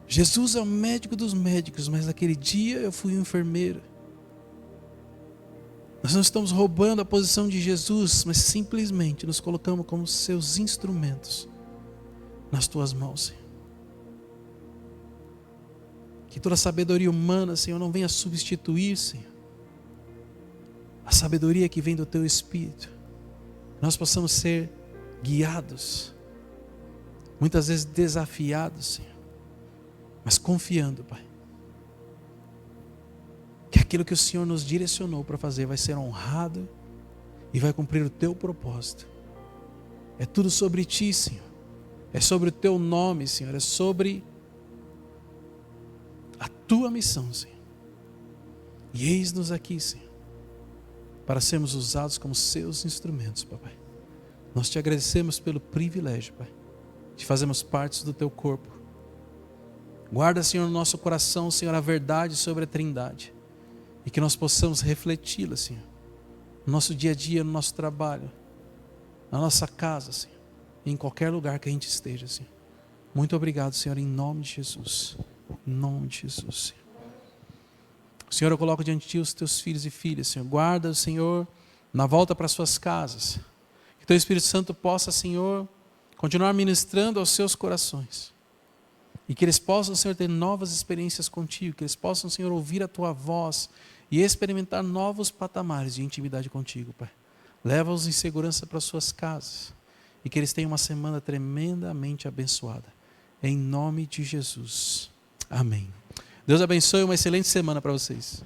Jesus é o médico dos médicos, mas naquele dia eu fui um enfermeiro. Nós não estamos roubando a posição de Jesus, mas simplesmente nos colocamos como Seus instrumentos nas Tuas mãos, Senhor. Que toda a sabedoria humana, Senhor, não venha substituir, Senhor, a sabedoria que vem do Teu Espírito. Nós possamos ser guiados, muitas vezes desafiados, Senhor, mas confiando, Pai, que aquilo que o Senhor nos direcionou para fazer vai ser honrado e vai cumprir o Teu propósito. É tudo sobre Ti, Senhor. É sobre o Teu nome, Senhor. É sobre a Tua missão, Senhor. E eis-nos aqui, Senhor, para sermos usados como Seus instrumentos, Papai. Nós Te agradecemos pelo privilégio, Pai, de fazermos parte do Teu corpo. Guarda, Senhor, no nosso coração, Senhor, a verdade sobre a Trindade. E que nós possamos refleti-la, Senhor, no nosso dia a dia, no nosso trabalho, na nossa casa, Senhor, e em qualquer lugar que a gente esteja, Senhor. Muito obrigado, Senhor, em nome de Jesus. Em nome de Jesus, Senhor. Senhor, eu coloco diante de Ti os Teus filhos e filhas, Senhor. Guarda, Senhor, na volta para as suas casas. Que Teu Espírito Santo possa, Senhor, continuar ministrando aos seus corações. E que eles possam, Senhor, ter novas experiências contigo. Que eles possam, Senhor, ouvir a Tua voz e experimentar novos patamares de intimidade contigo, Pai. Leva-os em segurança para as suas casas. E que eles tenham uma semana tremendamente abençoada. Em nome de Jesus. Amém. Deus abençoe, uma excelente semana para vocês.